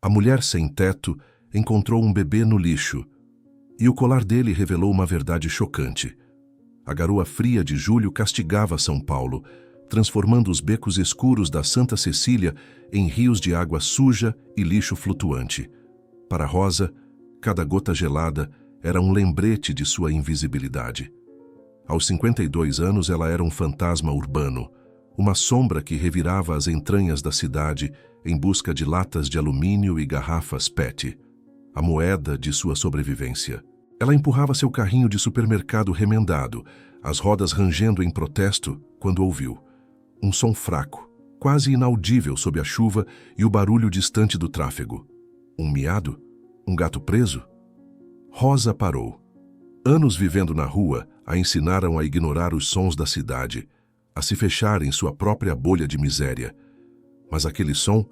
A mulher sem teto encontrou um bebê no lixo, e o colar dele revelou uma verdade chocante. A garoa fria de julho castigava São Paulo, transformando os becos escuros da Santa Cecília em rios de água suja e lixo flutuante. Para Rosa, cada gota gelada era um lembrete de sua invisibilidade. Aos 52 anos, ela era um fantasma urbano, uma sombra que revirava as entranhas da cidade em busca de latas de alumínio e garrafas PET, a moeda de sua sobrevivência. Ela empurrava seu carrinho de supermercado remendado, as rodas rangendo em protesto, quando ouviu um som fraco, quase inaudível sob a chuva e o barulho distante do tráfego. Um miado? Um gato preso? Rosa parou. Anos vivendo na rua a ensinaram a ignorar os sons da cidade, a se fechar em sua própria bolha de miséria. Mas aquele som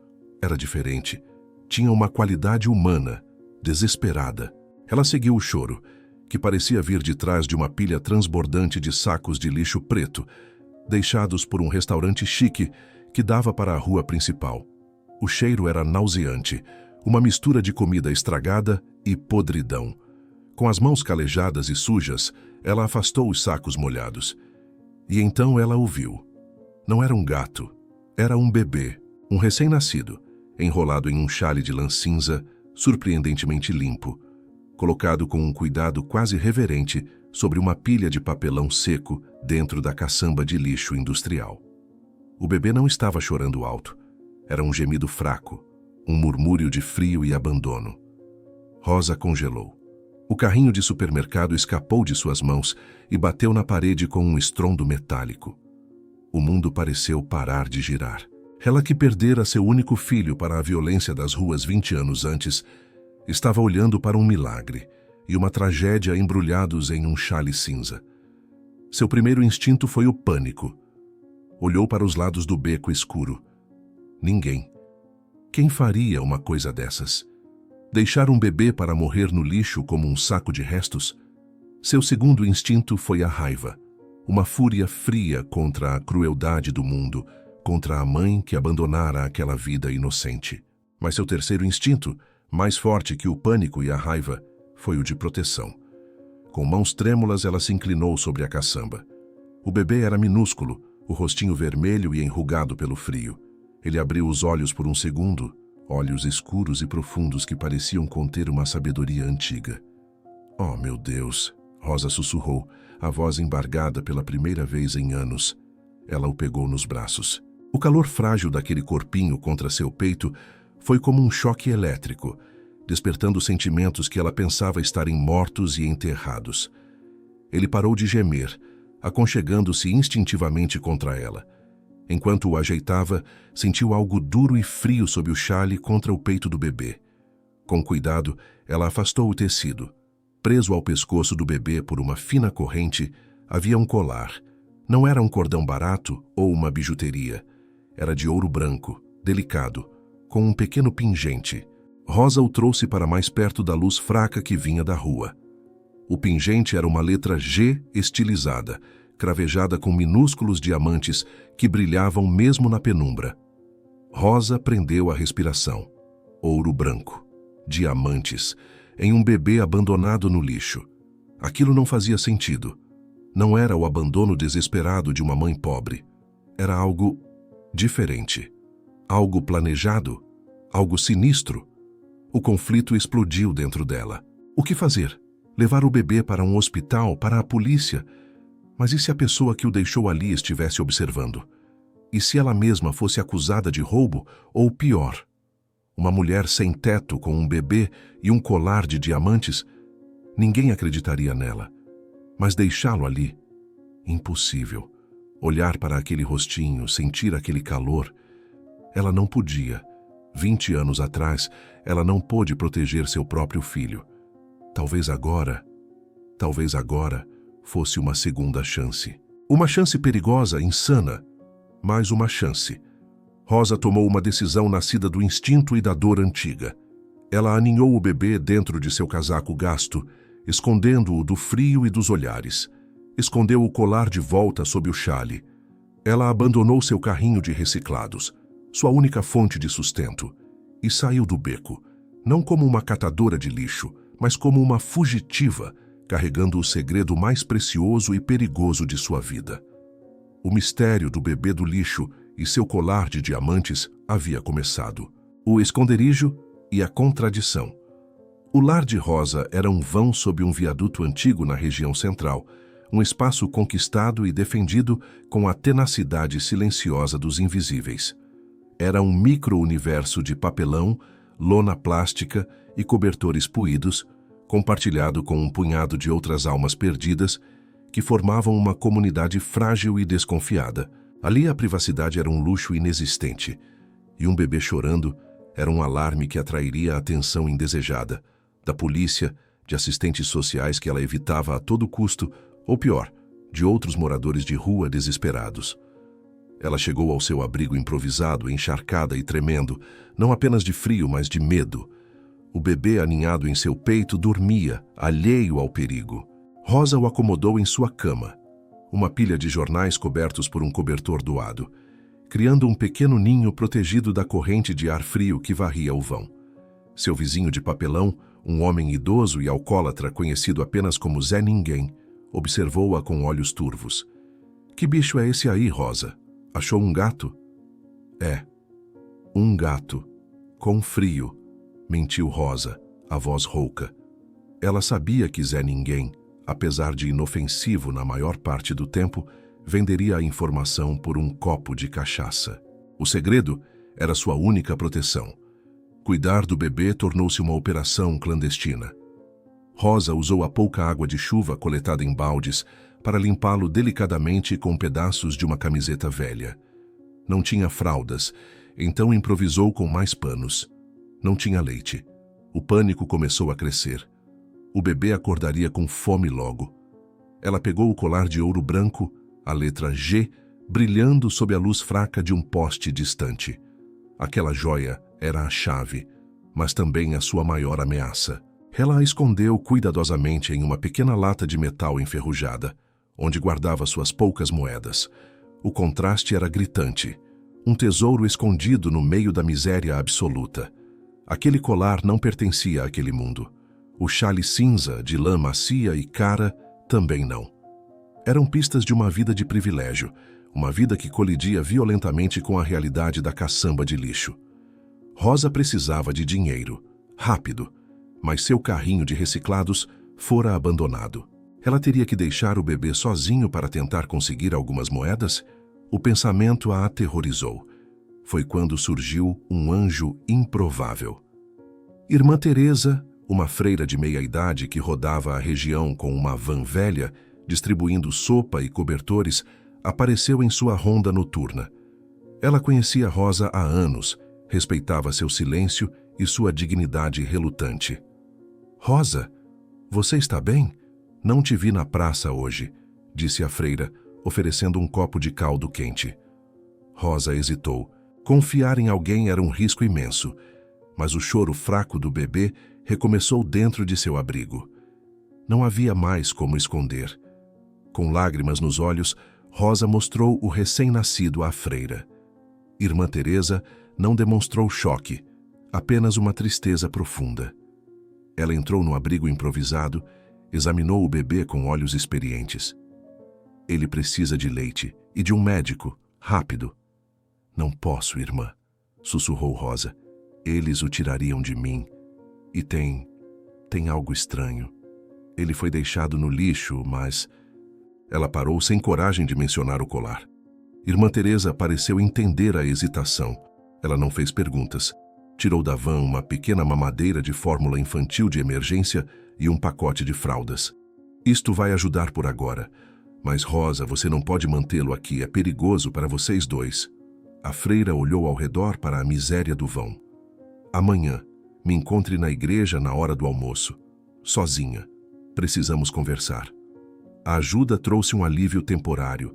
era diferente. Tinha uma qualidade humana, desesperada. Ela seguiu o choro, que parecia vir de trás de uma pilha transbordante de sacos de lixo preto, deixados por um restaurante chique que dava para a rua principal. O cheiro era nauseante, uma mistura de comida estragada e podridão. Com as mãos calejadas e sujas, ela afastou os sacos molhados. E então ela ouviu. Não era um gato, era um bebê, um recém-nascido, enrolado em um xale de lã cinza, surpreendentemente limpo, colocado com um cuidado quase reverente sobre uma pilha de papelão seco dentro da caçamba de lixo industrial. O bebê não estava chorando alto. Era um gemido fraco, um murmúrio de frio e abandono. Rosa congelou. O carrinho de supermercado escapou de suas mãos e bateu na parede com um estrondo metálico. O mundo pareceu parar de girar. Ela, que perdera seu único filho para a violência das ruas 20 anos antes, estava olhando para um milagre e uma tragédia embrulhados em um xale cinza. Seu primeiro instinto foi o pânico. Olhou para os lados do beco escuro. Ninguém. Quem faria uma coisa dessas? Deixar um bebê para morrer no lixo como um saco de restos? Seu segundo instinto foi a raiva. Uma fúria fria contra a crueldade do mundo, contra a mãe que abandonara aquela vida inocente. Mas seu terceiro instinto, mais forte que o pânico e a raiva, foi o de proteção. Com mãos trêmulas, ela se inclinou sobre a caçamba. O bebê era minúsculo, o rostinho vermelho e enrugado pelo frio. Ele abriu os olhos por um segundo, olhos escuros e profundos que pareciam conter uma sabedoria antiga. Oh, meu Deus! Rosa sussurrou, a voz embargada pela primeira vez em anos. Ela o pegou nos braços. O calor frágil daquele corpinho contra seu peito foi como um choque elétrico, despertando sentimentos que ela pensava estarem mortos e enterrados. Ele parou de gemer, aconchegando-se instintivamente contra ela. Enquanto o ajeitava, sentiu algo duro e frio sob o xale contra o peito do bebê. Com cuidado, ela afastou o tecido. Preso ao pescoço do bebê por uma fina corrente, havia um colar. Não era um cordão barato ou uma bijuteria. Era de ouro branco, delicado, com um pequeno pingente. Rosa o trouxe para mais perto da luz fraca que vinha da rua. O pingente era uma letra G estilizada, cravejada com minúsculos diamantes que brilhavam mesmo na penumbra. Rosa prendeu a respiração. Ouro branco. Diamantes. Em um bebê abandonado no lixo. Aquilo não fazia sentido. Não era o abandono desesperado de uma mãe pobre. Era algo diferente. Algo planejado. Algo sinistro. O conflito explodiu dentro dela. O que fazer? Levar o bebê para um hospital, para a polícia? Mas e se a pessoa que o deixou ali estivesse observando? E se ela mesma fosse acusada de roubo, ou pior, uma mulher sem teto com um bebê e um colar de diamantes? Ninguém acreditaria nela. Mas deixá-lo ali? Impossível. Olhar para aquele rostinho, sentir aquele calor. Ela não podia. 20 anos atrás, ela não pôde proteger seu próprio filho. Talvez agora fosse uma segunda chance. Uma chance perigosa, insana, mas uma chance. Rosa tomou uma decisão nascida do instinto e da dor antiga. Ela aninhou o bebê dentro de seu casaco gasto, escondendo-o do frio e dos olhares. Escondeu o colar de volta sob o xale. Ela abandonou seu carrinho de reciclados, sua única fonte de sustento, e saiu do beco, não como uma catadora de lixo, mas como uma fugitiva, carregando o segredo mais precioso e perigoso de sua vida. O mistério do bebê do lixo e seu colar de diamantes havia começado. O esconderijo e a contradição. O lar de Rosa era um vão sob um viaduto antigo na região central, um espaço conquistado e defendido com a tenacidade silenciosa dos invisíveis. Era um micro-universo de papelão, lona plástica e cobertores puídos, compartilhado com um punhado de outras almas perdidas que formavam uma comunidade frágil e desconfiada. Ali a privacidade era um luxo inexistente, e um bebê chorando era um alarme que atrairia a atenção indesejada, da polícia, de assistentes sociais que ela evitava a todo custo, ou pior, de outros moradores de rua desesperados. Ela chegou ao seu abrigo improvisado, encharcada e tremendo, não apenas de frio, mas de medo. O bebê aninhado em seu peito dormia, alheio ao perigo. Rosa o acomodou em sua cama, uma pilha de jornais cobertos por um cobertor doado, criando um pequeno ninho protegido da corrente de ar frio que varria o vão. Seu vizinho de papelão, um homem idoso e alcoólatra conhecido apenas como Zé Ninguém, observou-a com olhos turvos. "Que bicho é esse aí, Rosa? Achou um gato?" "É, um gato. Com frio", mentiu Rosa, a voz rouca. Ela sabia que Zé Ninguém, apesar de inofensivo na maior parte do tempo, venderia a informação por um copo de cachaça. O segredo era sua única proteção. Cuidar do bebê tornou-se uma operação clandestina. Rosa usou a pouca água de chuva coletada em baldes para limpá-lo delicadamente com pedaços de uma camiseta velha. Não tinha fraldas, então improvisou com mais panos. Não tinha leite. O pânico começou a crescer. O bebê acordaria com fome logo. Ela pegou o colar de ouro branco, a letra G, brilhando sob a luz fraca de um poste distante. Aquela joia era a chave, mas também a sua maior ameaça. Ela a escondeu cuidadosamente em uma pequena lata de metal enferrujada, onde guardava suas poucas moedas. O contraste era gritante. Um tesouro escondido no meio da miséria absoluta. Aquele colar não pertencia àquele mundo. O chale cinza, de lã macia e cara, também não. Eram pistas de uma vida de privilégio, uma vida que colidia violentamente com a realidade da caçamba de lixo. Rosa precisava de dinheiro, rápido, mas seu carrinho de reciclados fora abandonado. Ela teria que deixar o bebê sozinho para tentar conseguir algumas moedas? O pensamento a aterrorizou. Foi quando surgiu um anjo improvável. Irmã Teresa, uma freira de meia-idade que rodava a região com uma van velha, distribuindo sopa e cobertores, apareceu em sua ronda noturna. Ela conhecia Rosa há anos, respeitava seu silêncio e sua dignidade relutante. "Rosa, você está bem? Não te vi na praça hoje", disse a freira, oferecendo um copo de caldo quente. Rosa hesitou. Confiar em alguém era um risco imenso, mas o choro fraco do bebê recomeçou dentro de seu abrigo. Não havia mais como esconder. Com lágrimas nos olhos, Rosa mostrou o recém-nascido à freira. Irmã Teresa não demonstrou choque, apenas uma tristeza profunda. Ela entrou no abrigo improvisado, examinou o bebê com olhos experientes. "Ele precisa de leite e de um médico, rápido." "Não posso, irmã", sussurrou Rosa. "Eles o tirariam de mim. E tem algo estranho. Ele foi deixado no lixo, mas..." Ela parou sem coragem de mencionar o colar. Irmã Teresa pareceu entender a hesitação. Ela não fez perguntas. Tirou da van uma pequena mamadeira de fórmula infantil de emergência e um pacote de fraldas. "Isto vai ajudar por agora. Mas, Rosa, você não pode mantê-lo aqui. É perigoso para vocês dois." A freira olhou ao redor para a miséria do vão. "Amanhã, me encontre na igreja na hora do almoço. Sozinha. Precisamos conversar." A ajuda trouxe um alívio temporário,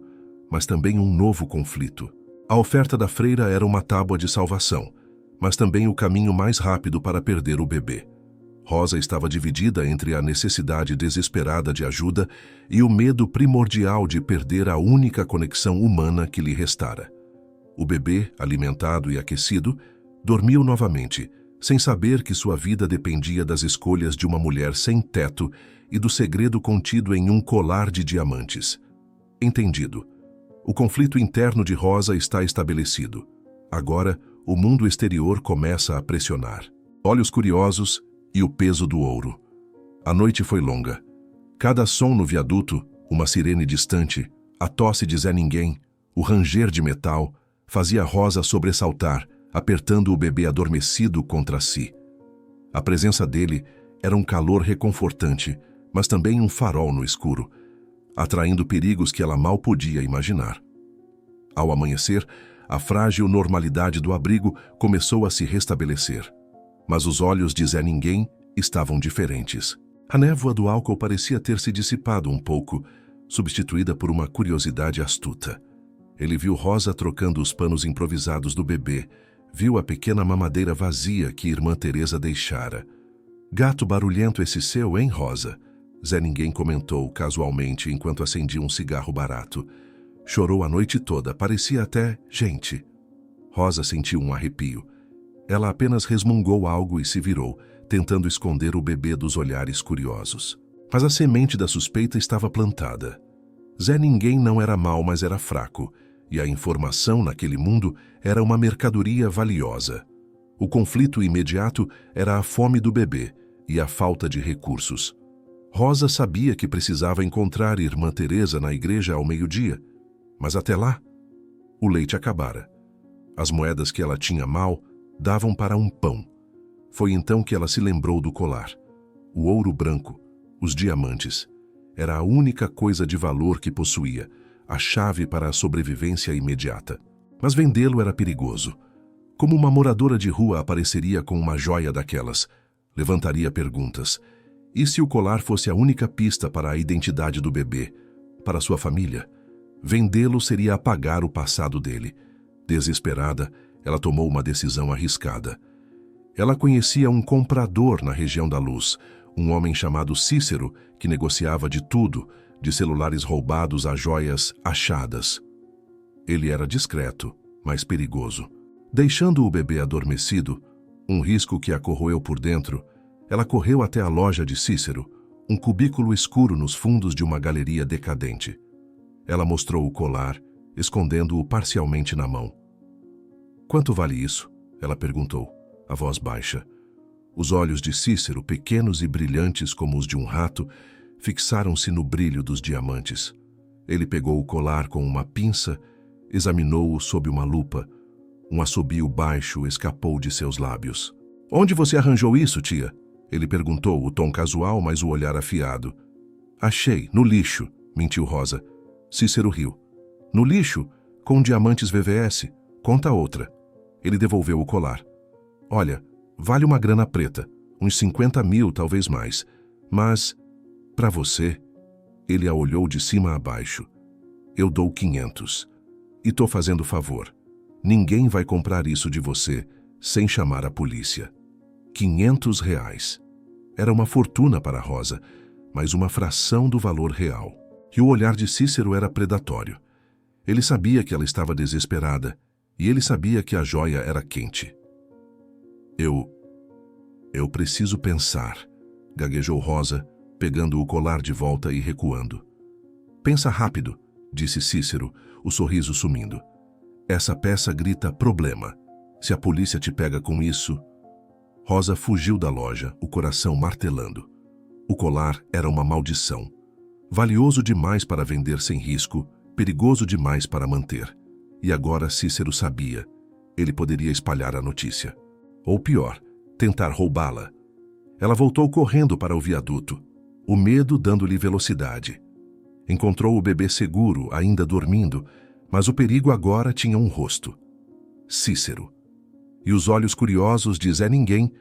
mas também um novo conflito. A oferta da freira era uma tábua de salvação, mas também o caminho mais rápido para perder o bebê. Rosa estava dividida entre a necessidade desesperada de ajuda e o medo primordial de perder a única conexão humana que lhe restara. O bebê, alimentado e aquecido, dormiu novamente, sem saber que sua vida dependia das escolhas de uma mulher sem teto e do segredo contido em um colar de diamantes. Entendido. O conflito interno de Rosa está estabelecido. Agora, o mundo exterior começa a pressionar. Olhos curiosos e o peso do ouro. A noite foi longa. Cada som no viaduto, uma sirene distante, a tosse de Zé Ninguém, o ranger de metal, fazia Rosa sobressaltar, apertando o bebê adormecido contra si. A presença dele era um calor reconfortante, mas também um farol no escuro, atraindo perigos que ela mal podia imaginar. Ao amanhecer, a frágil normalidade do abrigo começou a se restabelecer. Mas os olhos de Zé Ninguém estavam diferentes. A névoa do álcool parecia ter se dissipado um pouco, substituída por uma curiosidade astuta. Ele viu Rosa trocando os panos improvisados do bebê, viu a pequena mamadeira vazia que Irmã Teresa deixara. "Gato barulhento esse seu, hein, Rosa?" Zé Ninguém comentou casualmente enquanto acendia um cigarro barato. Chorou a noite toda, parecia até gente. Rosa sentiu um arrepio. Ela apenas resmungou algo e se virou, tentando esconder o bebê dos olhares curiosos. Mas a semente da suspeita estava plantada. Zé Ninguém não era mau, mas era fraco, e a informação naquele mundo era uma mercadoria valiosa. O conflito imediato era a fome do bebê e a falta de recursos. Rosa sabia que precisava encontrar Irmã Teresa na igreja ao meio-dia, mas até lá, o leite acabara. As moedas que ela tinha mal davam para um pão. Foi então que ela se lembrou do colar. O ouro branco, os diamantes, era a única coisa de valor que possuía, a chave para a sobrevivência imediata. Mas vendê-lo era perigoso. Como uma moradora de rua apareceria com uma joia daquelas? Levantaria perguntas. E se o colar fosse a única pista para a identidade do bebê, para sua família? Vendê-lo seria apagar o passado dele. Desesperada, ela tomou uma decisão arriscada. Ela conhecia um comprador na região da Luz, um homem chamado Cícero, que negociava de tudo, de celulares roubados a joias achadas. Ele era discreto, mas perigoso. Deixando o bebê adormecido, um risco que a corroeu por dentro, ela correu até a loja de Cícero, um cubículo escuro nos fundos de uma galeria decadente. Ela mostrou o colar, escondendo-o parcialmente na mão. "Quanto vale isso?" ela perguntou, a voz baixa. Os olhos de Cícero, pequenos e brilhantes como os de um rato, fixaram-se no brilho dos diamantes. Ele pegou o colar com uma pinça, examinou-o sob uma lupa. Um assobio baixo escapou de seus lábios. "Onde você arranjou isso, tia?" Ele perguntou, o tom casual, mas o olhar afiado. "Achei, no lixo", mentiu Rosa. Cícero riu. "No lixo? Com diamantes VVS? Conta outra." Ele devolveu o colar. "Olha, vale uma grana preta, uns 50 mil, talvez mais. Mas, para você..." Ele a olhou de cima a baixo. "Eu dou 500. E tô fazendo favor. Ninguém vai comprar isso de você sem chamar a polícia." R$ 500. Era uma fortuna para Rosa, mas uma fração do valor real. E o olhar de Cícero era predatório. Ele sabia que ela estava desesperada, e ele sabia que a joia era quente. Eu preciso pensar", gaguejou Rosa, pegando o colar de volta e recuando. "Pensa rápido", disse Cícero, o sorriso sumindo. "Essa peça grita problema. Se a polícia te pega com isso..." Rosa fugiu da loja, o coração martelando. O colar era uma maldição. Valioso demais para vender sem risco, perigoso demais para manter. E agora Cícero sabia. Ele poderia espalhar a notícia. Ou pior, tentar roubá-la. Ela voltou correndo para o viaduto, o medo dando-lhe velocidade. Encontrou o bebê seguro, ainda dormindo, mas o perigo agora tinha um rosto. Cícero. E os olhos curiosos de Zé Ninguém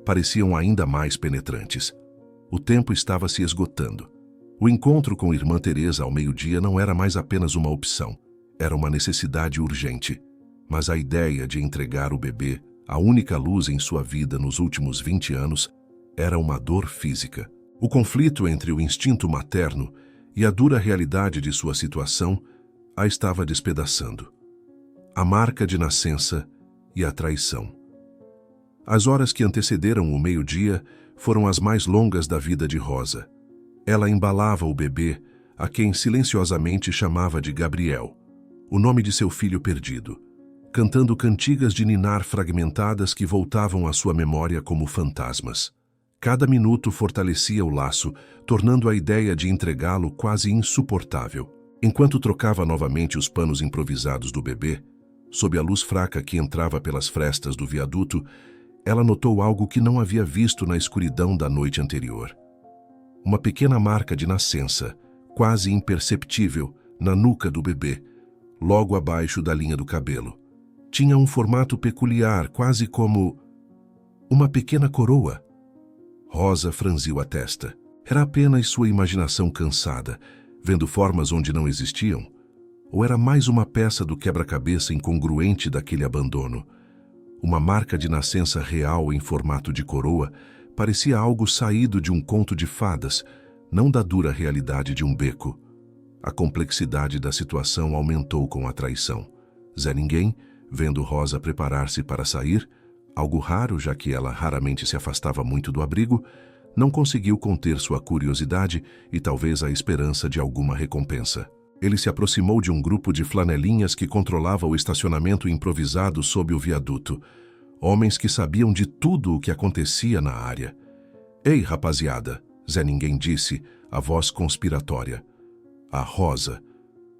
pareciam ainda mais penetrantes. O tempo estava se esgotando. O encontro com Irmã Teresa ao meio-dia não era mais apenas uma opção. Era uma necessidade urgente. Mas a ideia de entregar o bebê, a única luz em sua vida nos últimos 20 anos, era uma dor física. O conflito entre o instinto materno e a dura realidade de sua situação a estava despedaçando. A marca de nascença e a traição. As horas que antecederam o meio-dia foram as mais longas da vida de Rosa. Ela embalava o bebê, a quem silenciosamente chamava de Gabriel, o nome de seu filho perdido, cantando cantigas de ninar fragmentadas que voltavam à sua memória como fantasmas. Cada minuto fortalecia o laço, tornando a ideia de entregá-lo quase insuportável. Enquanto trocava novamente os panos improvisados do bebê, sob a luz fraca que entrava pelas frestas do viaduto, ela notou algo que não havia visto na escuridão da noite anterior. Uma pequena marca de nascença, quase imperceptível, na nuca do bebê, logo abaixo da linha do cabelo. Tinha um formato peculiar, quase como uma pequena coroa. Rosa franziu a testa. Era apenas sua imaginação cansada, vendo formas onde não existiam? Ou era mais uma peça do quebra-cabeça incongruente daquele abandono? Uma marca de nascença real em formato de coroa parecia algo saído de um conto de fadas, não da dura realidade de um beco. A complexidade da situação aumentou com a traição. Zé Ninguém, vendo Rosa preparar-se para sair, algo raro já que ela raramente se afastava muito do abrigo, não conseguiu conter sua curiosidade e talvez a esperança de alguma recompensa. Ele se aproximou de um grupo de flanelinhas que controlava o estacionamento improvisado sob o viaduto. Homens que sabiam de tudo o que acontecia na área. "Ei, rapaziada", Zé Ninguém disse, a voz conspiratória. A Rosa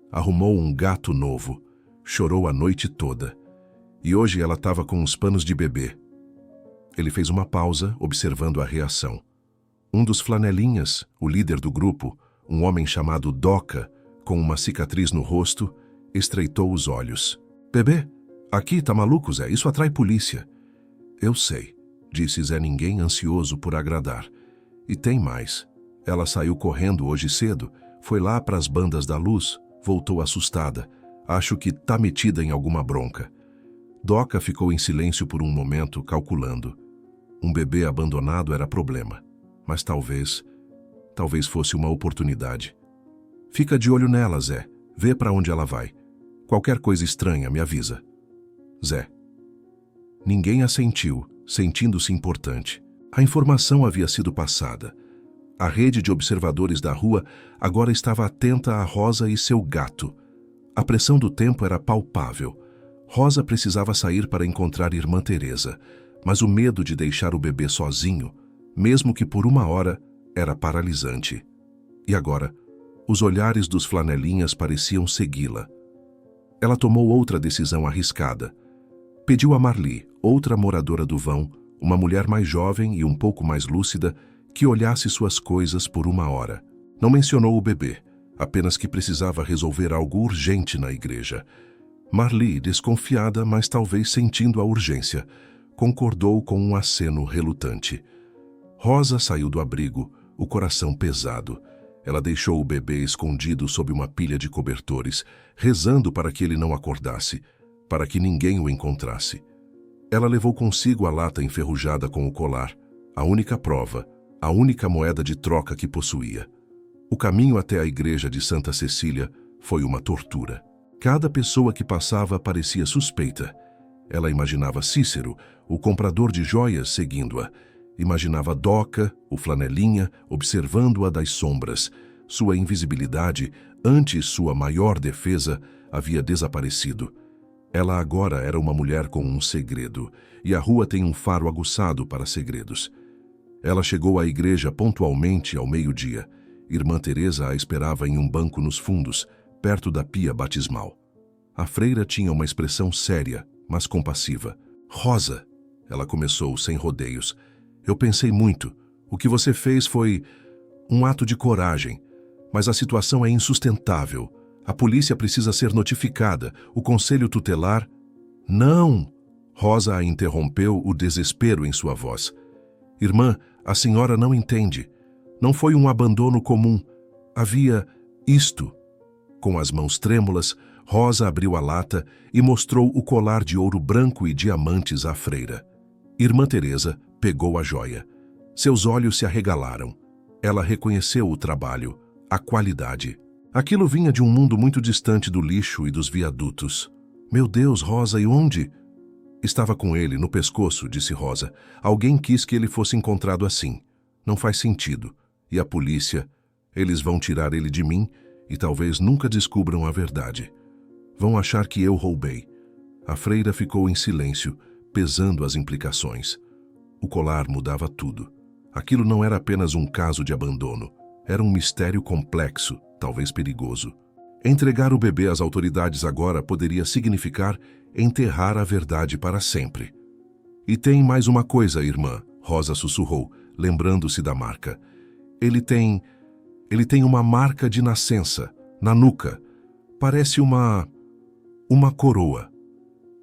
arrumou um gato novo, chorou a noite toda. E hoje ela estava com os panos de bebê. Ele fez uma pausa, observando a reação. Um dos flanelinhas, o líder do grupo, um homem chamado Doca, com uma cicatriz no rosto, estreitou os olhos. "Bebê? Aqui tá maluco, Zé, isso atrai polícia." "Eu sei", disse Zé Ninguém, ansioso por agradar. "E tem mais. Ela saiu correndo hoje cedo, foi lá para as bandas da luz, voltou assustada. Acho que tá metida em alguma bronca." Doca ficou em silêncio por um momento, calculando. Um bebê abandonado era problema, mas talvez fosse uma oportunidade. "Fica de olho nela, Zé. Vê para onde ela vai. Qualquer coisa estranha, me avisa." Zé. Ninguém assentiu, sentindo-se importante. A informação havia sido passada. A rede de observadores da rua agora estava atenta a Rosa e seu gato. A pressão do tempo era palpável. Rosa precisava sair para encontrar Irmã Teresa, mas o medo de deixar o bebê sozinho, mesmo que por uma hora, era paralisante. E agora, os olhares dos flanelinhas pareciam segui-la. Ela tomou outra decisão arriscada. Pediu a Marli, outra moradora do vão, uma mulher mais jovem e um pouco mais lúcida, que olhasse suas coisas por uma hora. Não mencionou o bebê, apenas que precisava resolver algo urgente na igreja. Marli, desconfiada, mas talvez sentindo a urgência, concordou com um aceno relutante. Rosa saiu do abrigo, o coração pesado. Ela deixou o bebê escondido sob uma pilha de cobertores, rezando para que ele não acordasse, para que ninguém o encontrasse. Ela levou consigo a lata enferrujada com o colar, a única prova, a única moeda de troca que possuía. O caminho até a igreja de Santa Cecília foi uma tortura. Cada pessoa que passava parecia suspeita. Ela imaginava Cícero, o comprador de joias, seguindo-a. Imaginava Doca, o flanelinha, observando-a das sombras. Sua invisibilidade, antes sua maior defesa, havia desaparecido. Ela agora era uma mulher com um segredo, e a rua tem um faro aguçado para segredos. Ela chegou à igreja pontualmente ao meio-dia. Irmã Teresa a esperava em um banco nos fundos, perto da pia batismal. A freira tinha uma expressão séria, mas compassiva. "Rosa", ela começou sem rodeios, "eu pensei muito. O que você fez foi um ato de coragem, mas a situação é insustentável. A polícia precisa ser notificada, o conselho tutelar..." "Não!" Rosa a interrompeu, o desespero em sua voz. "Irmã, a senhora não entende. Não foi um abandono comum. Havia isto." Com as mãos trêmulas, Rosa abriu a lata e mostrou o colar de ouro branco e diamantes à freira. Irmã Teresa pegou a joia. Seus olhos se arregalaram. Ela reconheceu o trabalho, a qualidade. Aquilo vinha de um mundo muito distante do lixo e dos viadutos. "Meu Deus, Rosa, e onde?" Estava com ele, no pescoço, disse Rosa. Alguém quis que ele fosse encontrado assim. Não faz sentido. E a polícia? Eles vão tirar ele de mim e talvez nunca descubram a verdade. Vão achar que eu roubei. A freira ficou em silêncio, pesando as implicações. O colar mudava tudo. Aquilo não era apenas um caso de abandono. Era um mistério complexo, talvez perigoso. Entregar o bebê às autoridades agora poderia significar enterrar a verdade para sempre. E tem mais uma coisa, irmã, Rosa sussurrou, lembrando-se da marca. Ele tem uma marca de nascença, na nuca. Parece uma coroa.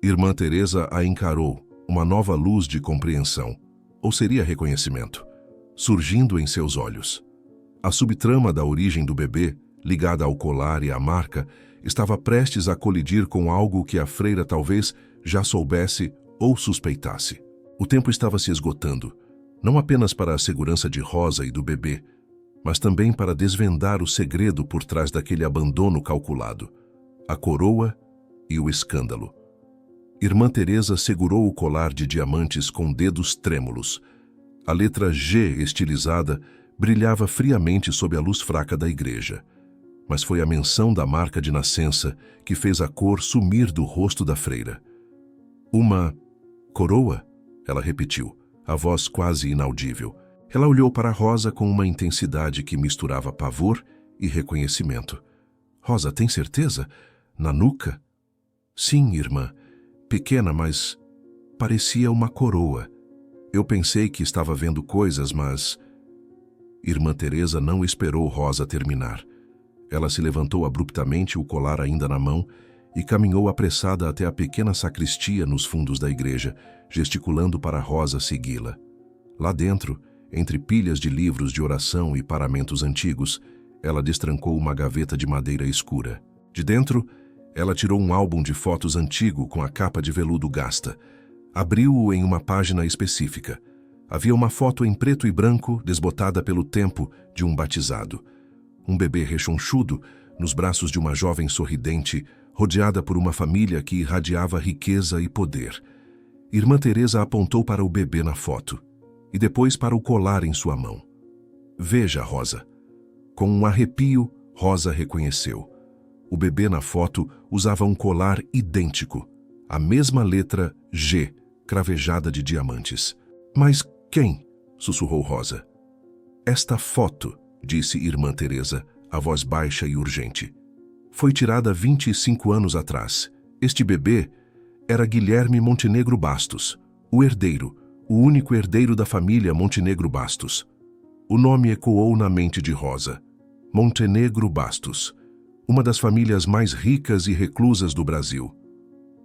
Irmã Teresa a encarou, uma nova luz de compreensão, ou seria reconhecimento, surgindo em seus olhos. A subtrama da origem do bebê, ligada ao colar e à marca, estava prestes a colidir com algo que a freira talvez já soubesse ou suspeitasse. O tempo estava se esgotando, não apenas para a segurança de Rosa e do bebê, mas também para desvendar o segredo por trás daquele abandono calculado, a coroa e o escândalo. Irmã Teresa segurou o colar de diamantes com dedos trêmulos. A letra G estilizada brilhava friamente sob a luz fraca da igreja. Mas foi a menção da marca de nascença que fez a cor sumir do rosto da freira. Uma coroa? Ela repetiu, a voz quase inaudível. Ela olhou para Rosa com uma intensidade que misturava pavor e reconhecimento. Rosa, tem certeza? Na nuca? Sim, irmã. Pequena, mas parecia uma coroa. Eu pensei que estava vendo coisas, mas... Irmã Teresa não esperou Rosa terminar. Ela se levantou abruptamente, o colar ainda na mão, e caminhou apressada até a pequena sacristia nos fundos da igreja, gesticulando para Rosa segui-la. Lá dentro, entre pilhas de livros de oração e paramentos antigos, ela destrancou uma gaveta de madeira escura. De dentro, ela tirou um álbum de fotos antigo com a capa de veludo gasta. Abriu-o em uma página específica. Havia uma foto em preto e branco, desbotada pelo tempo, de um batizado. Um bebê rechonchudo, nos braços de uma jovem sorridente, rodeada por uma família que irradiava riqueza e poder. Irmã Teresa apontou para o bebê na foto, e depois para o colar em sua mão. Veja, Rosa. Com um arrepio, Rosa reconheceu. O bebê na foto usava um colar idêntico, a mesma letra G, cravejada de diamantes. Mas quem? Sussurrou Rosa. Esta foto, disse Irmã Teresa, a voz baixa e urgente. Foi tirada 25 anos atrás. Este bebê era Guilherme Montenegro Bastos, o herdeiro, o único herdeiro da família Montenegro Bastos. O nome ecoou na mente de Rosa. Montenegro Bastos, uma das famílias mais ricas e reclusas do Brasil.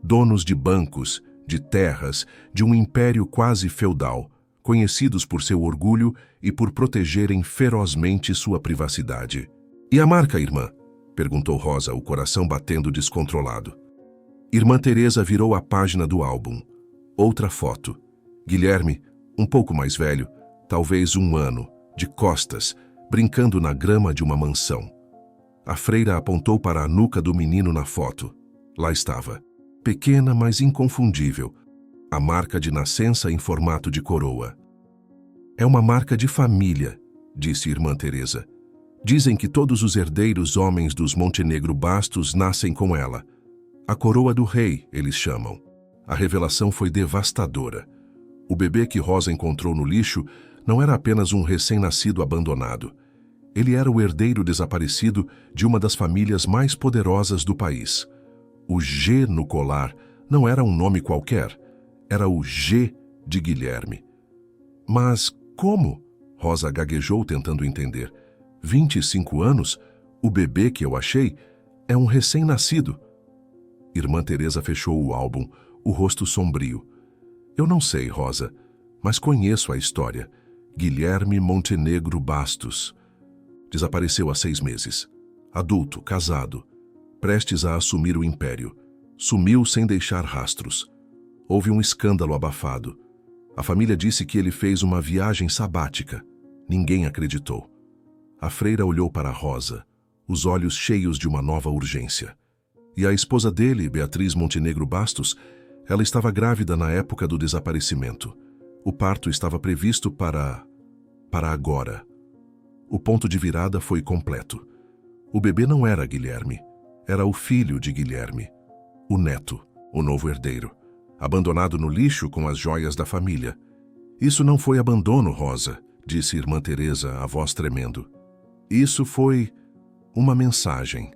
Donos de bancos, de terras, de um império quase feudal, conhecidos por seu orgulho e por protegerem ferozmente sua privacidade. E a marca, irmã? Perguntou Rosa, o coração batendo descontrolado. Irmã Teresa virou a página do álbum. Outra foto. Guilherme, um pouco mais velho, talvez 1 ano, de costas, brincando na grama de uma mansão. A freira apontou para a nuca do menino na foto. Lá estava, pequena, mas inconfundível, a marca de nascença em formato de coroa. É uma marca de família, disse Irmã Teresa. Dizem que todos os herdeiros homens dos Montenegro Bastos nascem com ela. A coroa do rei, eles chamam. A revelação foi devastadora. O bebê que Rosa encontrou no lixo não era apenas um recém-nascido abandonado. Ele era o herdeiro desaparecido de uma das famílias mais poderosas do país. O G no colar não era um nome qualquer, era o G de Guilherme. Mas como? Rosa gaguejou tentando entender. 25 anos? O bebê que eu achei é um recém-nascido. Irmã Teresa fechou o álbum, o rosto sombrio. Eu não sei, Rosa, mas conheço a história. Guilherme Montenegro Bastos. Desapareceu há 6 meses. Adulto, casado, prestes a assumir o império. Sumiu sem deixar rastros. Houve um escândalo abafado. A família disse que ele fez uma viagem sabática. Ninguém acreditou. A freira olhou para Rosa, os olhos cheios de uma nova urgência. E a esposa dele, Beatriz Montenegro Bastos, Ela estava grávida na época do desaparecimento. O parto estava previsto para agora. O ponto de virada foi completo. O bebê não era Guilherme. Era o filho de Guilherme. O neto, o novo herdeiro. Abandonado no lixo com as joias da família. Isso não foi abandono, Rosa, disse irmã Teresa, a voz tremendo. Isso foi uma mensagem.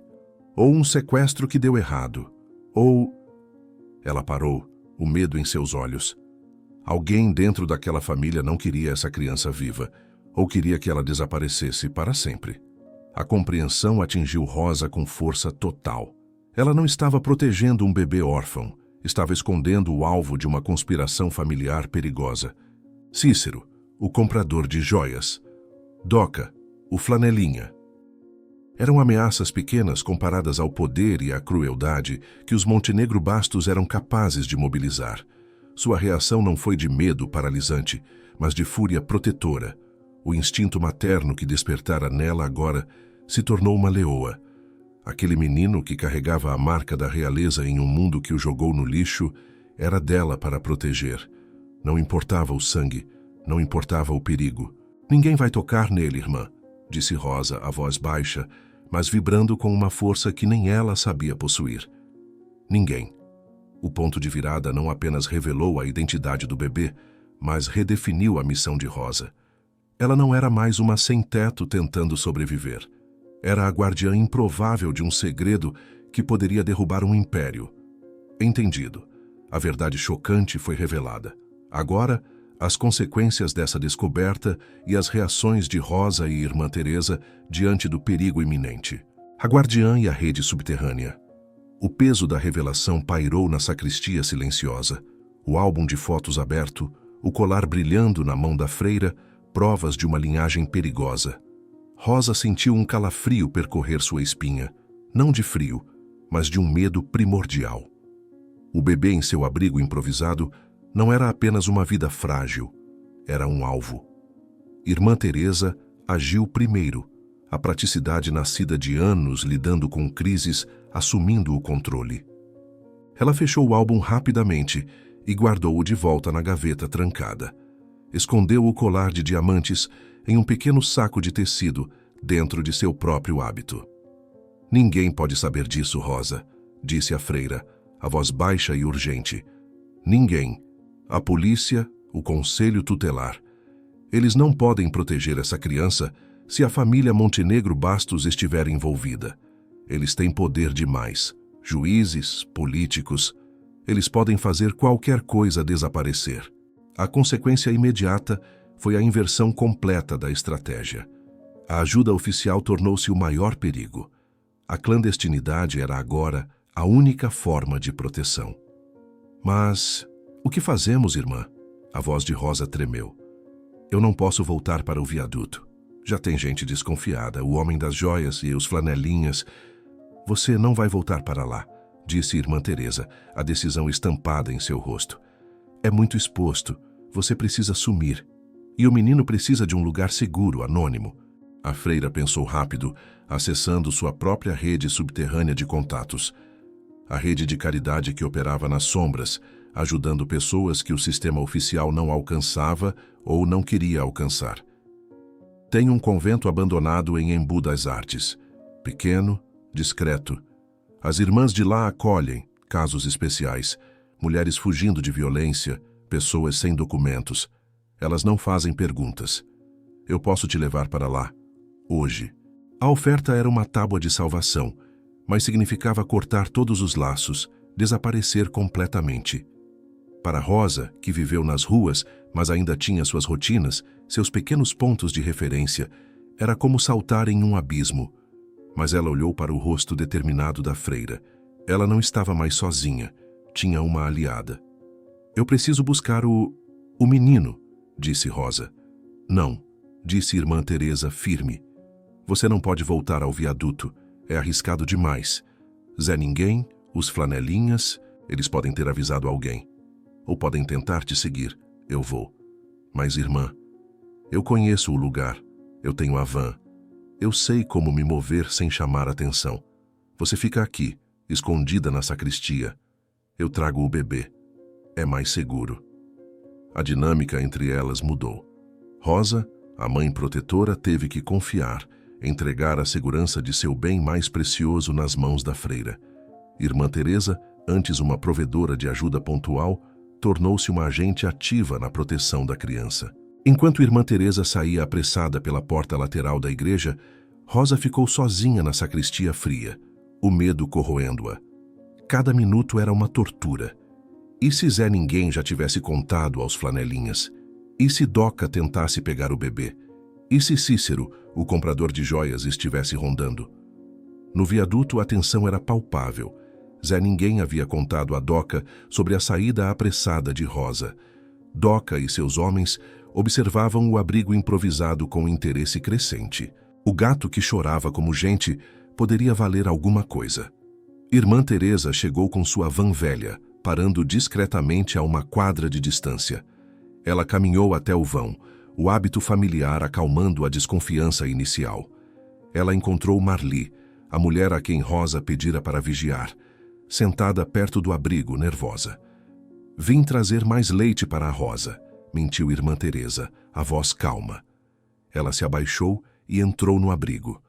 Ou um sequestro que deu errado. Ou... Ela parou, o medo em seus olhos. Alguém dentro daquela família não queria essa criança viva, ou queria que ela desaparecesse para sempre. A compreensão atingiu Rosa com força total. Ela não estava protegendo um bebê órfão, estava escondendo o alvo de uma conspiração familiar perigosa. Cícero, o comprador de joias. Doca, o flanelinha. Eram ameaças pequenas comparadas ao poder e à crueldade que os Montenegro Bastos eram capazes de mobilizar. Sua reação não foi de medo paralisante, mas de fúria protetora. O instinto materno que despertara nela agora se tornou uma leoa. Aquele menino que carregava a marca da realeza em um mundo que o jogou no lixo era dela para proteger. Não importava o sangue, não importava o perigo. Ninguém vai tocar nele, irmã, disse Rosa, a voz baixa, mas vibrando com uma força que nem ela sabia possuir. Ninguém. O ponto de virada não apenas revelou a identidade do bebê, mas redefiniu a missão de Rosa. Ela não era mais uma sem-teto tentando sobreviver. Era a guardiã improvável de um segredo que poderia derrubar um império. Entendido. A verdade chocante foi revelada. Agora, as consequências dessa descoberta e as reações de Rosa e irmã Teresa diante do perigo iminente. A guardiã e a rede subterrânea. O peso da revelação pairou na sacristia silenciosa. O álbum de fotos aberto, o colar brilhando na mão da freira, provas de uma linhagem perigosa. Rosa sentiu um calafrio percorrer sua espinha, não de frio, mas de um medo primordial. O bebê em seu abrigo improvisado não era apenas uma vida frágil, era um alvo. Irmã Teresa agiu primeiro, a praticidade nascida de anos lidando com crises, assumindo o controle. Ela fechou o álbum rapidamente e guardou-o de volta na gaveta trancada. Escondeu o colar de diamantes em um pequeno saco de tecido dentro de seu próprio hábito. Ninguém pode saber disso, Rosa, disse a freira, a voz baixa e urgente. Ninguém. A polícia, o conselho tutelar. Eles não podem proteger essa criança se a família Montenegro Bastos estiver envolvida. Eles têm poder demais. Juízes, políticos. Eles podem fazer qualquer coisa desaparecer. A consequência imediata foi a inversão completa da estratégia. A ajuda oficial tornou-se o maior perigo. A clandestinidade era agora a única forma de proteção. Mas o que fazemos, irmã? A voz de Rosa tremeu. Eu não posso voltar para o viaduto. Já tem gente desconfiada, o homem das joias e os flanelinhas. Você não vai voltar para lá, disse irmã Teresa, a decisão estampada em seu rosto. É muito exposto. Você precisa sumir. E o menino precisa de um lugar seguro, anônimo. A freira pensou rápido, acessando sua própria rede subterrânea de contatos. A rede de caridade que operava nas sombras, ajudando pessoas que o sistema oficial não alcançava ou não queria alcançar. Tem um convento abandonado em Embu das Artes. Pequeno, discreto. As irmãs de lá acolhem, casos especiais, mulheres fugindo de violência, pessoas sem documentos. Elas não fazem perguntas. Eu posso te levar para lá, hoje. A oferta era uma tábua de salvação, mas significava cortar todos os laços, desaparecer completamente. Para Rosa, que viveu nas ruas, mas ainda tinha suas rotinas, seus pequenos pontos de referência, era como saltar em um abismo. Mas ela olhou para o rosto determinado da freira. Ela não estava mais sozinha, tinha uma aliada. Eu preciso buscar o menino, disse Rosa. Não, disse irmã Teresa firme. Você não pode voltar ao viaduto, é arriscado demais. Zé Ninguém, os flanelinhas, eles podem ter avisado alguém. Ou podem tentar te seguir, eu vou. Mas, irmã, eu conheço o lugar, eu tenho a van. Eu sei como me mover sem chamar atenção. Você fica aqui, escondida na sacristia. Eu trago o bebê. é mais seguro. A dinâmica entre elas mudou. Rosa, a mãe protetora, teve que confiar, entregar a segurança de seu bem mais precioso nas mãos da freira. Irmã Teresa, antes uma provedora de ajuda pontual, tornou-se uma agente ativa na proteção da criança. Enquanto Irmã Teresa saía apressada pela porta lateral da igreja, Rosa ficou sozinha na sacristia fria, o medo corroendo-a. Cada minuto era uma tortura. E se Zé Ninguém já tivesse contado aos flanelinhas? E se Doca tentasse pegar o bebê? E se Cícero, o comprador de joias, estivesse rondando? No viaduto a tensão era palpável. Zé Ninguém havia contado a Doca sobre a saída apressada de Rosa. Doca e seus homens observavam o abrigo improvisado com interesse crescente. O gato que chorava como gente poderia valer alguma coisa. Irmã Teresa chegou com sua van velha, parando discretamente a uma quadra de distância. Ela caminhou até o vão, o hábito familiar acalmando a desconfiança inicial. Ela encontrou Marli, a mulher a quem Rosa pedira para vigiar, sentada perto do abrigo, nervosa. "Vim trazer mais leite para a Rosa", mentiu Irmã Teresa, a voz calma. Ela se abaixou e entrou no abrigo.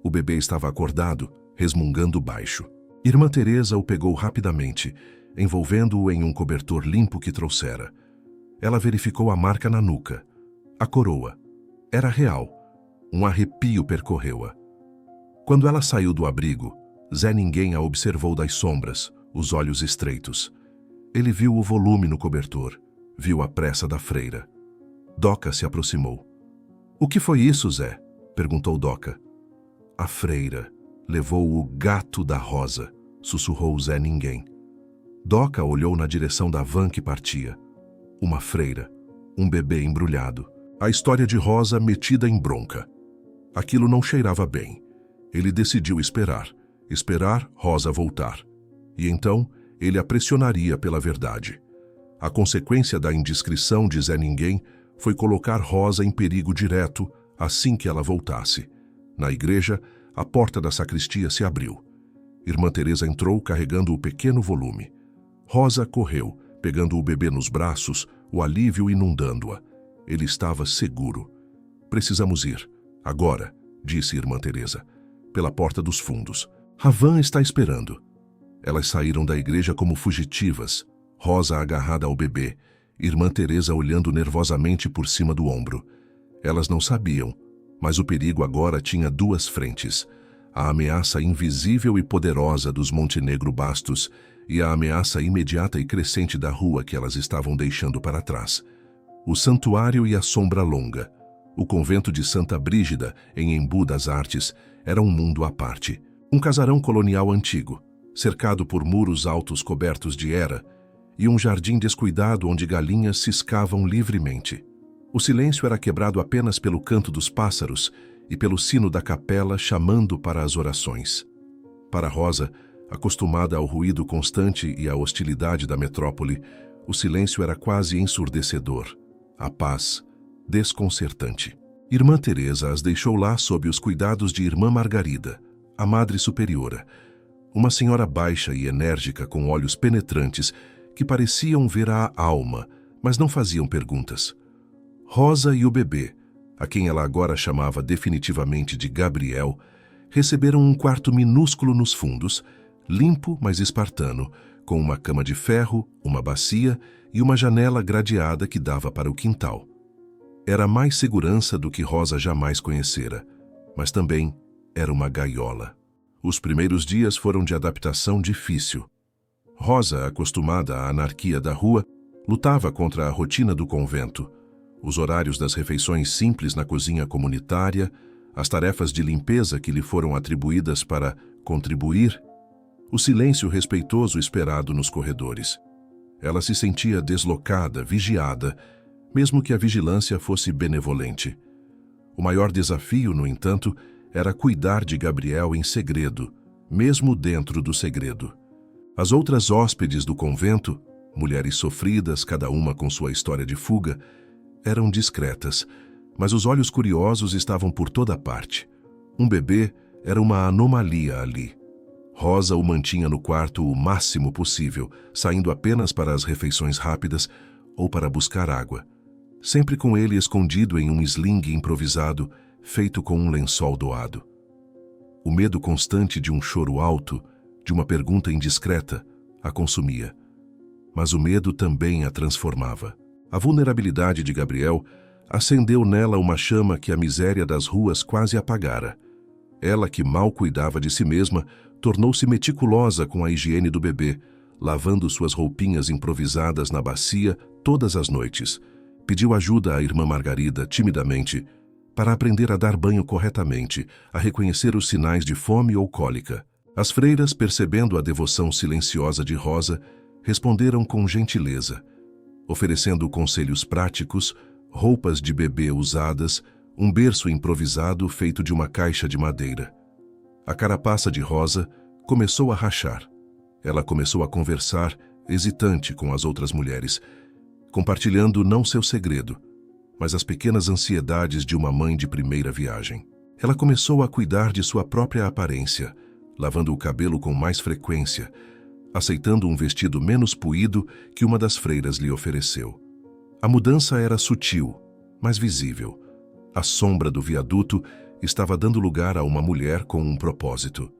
O bebê estava acordado, resmungando baixo. Irmã Teresa o pegou rapidamente, envolvendo-o em um cobertor limpo que trouxera. Ela verificou a marca na nuca. A coroa. Era real. Um arrepio percorreu-a. Quando ela saiu do abrigo, Zé Ninguém a observou das sombras, os olhos estreitos. Ele viu o volume no cobertor, viu a pressa da freira. Doca se aproximou. "O que foi isso, Zé?" perguntou Doca. "A freira levou o gato da Rosa", sussurrou Zé Ninguém. Doca olhou na direção da van que partia. Uma freira, um bebê embrulhado. A história de Rosa metida em bronca. Aquilo não cheirava bem. Ele decidiu esperar Rosa voltar. E então ele a pressionaria pela verdade. A consequência da indiscrição de Zé Ninguém foi colocar Rosa em perigo direto assim que ela voltasse. Na igreja, a porta da sacristia se abriu. Irmã Teresa entrou carregando o pequeno volume. Rosa correu, pegando o bebê nos braços, o alívio inundando-a. Ele estava seguro. "Precisamos ir. Agora", disse Irmã Teresa, pela porta dos fundos. "A van está esperando." Elas saíram da igreja como fugitivas, Rosa agarrada ao bebê, Irmã Teresa olhando nervosamente por cima do ombro. Elas não sabiam, mas o perigo agora tinha duas frentes: a ameaça invisível e poderosa dos Montenegro Bastos e a ameaça imediata e crescente da rua que elas estavam deixando para trás. O santuário e a sombra longa. O convento de Santa Brígida, em Embu das Artes, era um mundo à parte. Um casarão colonial antigo, cercado por muros altos cobertos de era, e um jardim descuidado onde galinhas ciscavam livremente. O silêncio era quebrado apenas pelo canto dos pássaros e pelo sino da capela chamando para as orações. Para Rosa, acostumada ao ruído constante e à hostilidade da metrópole, o silêncio era quase ensurdecedor, a paz desconcertante. Irmã Teresa as deixou lá sob os cuidados de Irmã Margarida, a Madre Superiora, uma senhora baixa e enérgica com olhos penetrantes que pareciam ver a alma, mas não faziam perguntas. Rosa e o bebê, a quem ela agora chamava definitivamente de Gabriel, receberam um quarto minúsculo nos fundos, limpo, mas espartano, com uma cama de ferro, uma bacia e uma janela gradeada que dava para o quintal. Era mais segurança do que Rosa jamais conhecera, mas também era uma gaiola. Os primeiros dias foram de adaptação difícil. Rosa, acostumada à anarquia da rua, lutava contra a rotina do convento, os horários das refeições simples na cozinha comunitária, as tarefas de limpeza que lhe foram atribuídas para contribuir, o silêncio respeitoso esperado nos corredores. Ela se sentia deslocada, vigiada, mesmo que a vigilância fosse benevolente. O maior desafio, no entanto, era cuidar de Gabriel em segredo, mesmo dentro do segredo. As outras hóspedes do convento, mulheres sofridas, cada uma com sua história de fuga, eram discretas, mas os olhos curiosos estavam por toda parte. Um bebê era uma anomalia ali. Rosa o mantinha no quarto o máximo possível, saindo apenas para as refeições rápidas ou para buscar água, sempre com ele escondido em um sling improvisado, feito com um lençol doado. O medo constante de um choro alto, de uma pergunta indiscreta, a consumia. Mas o medo também a transformava. A vulnerabilidade de Gabriel acendeu nela uma chama que a miséria das ruas quase apagara. Ela, que mal cuidava de si mesma, tornou-se meticulosa com a higiene do bebê, lavando suas roupinhas improvisadas na bacia todas as noites. Pediu ajuda à irmã Margarida, timidamente, para aprender a dar banho corretamente, a reconhecer os sinais de fome ou cólica. As freiras, percebendo a devoção silenciosa de Rosa, responderam com gentileza, oferecendo conselhos práticos, roupas de bebê usadas, um berço improvisado feito de uma caixa de madeira. A carapaça de Rosa começou a rachar. Ela começou a conversar, hesitante com as outras mulheres, compartilhando não seu segredo, mas as pequenas ansiedades de uma mãe de primeira viagem. Ela começou a cuidar de sua própria aparência, lavando o cabelo com mais frequência, aceitando um vestido menos puído que uma das freiras lhe ofereceu. A mudança era sutil, mas visível. A sombra do viaduto estava dando lugar a uma mulher com um propósito.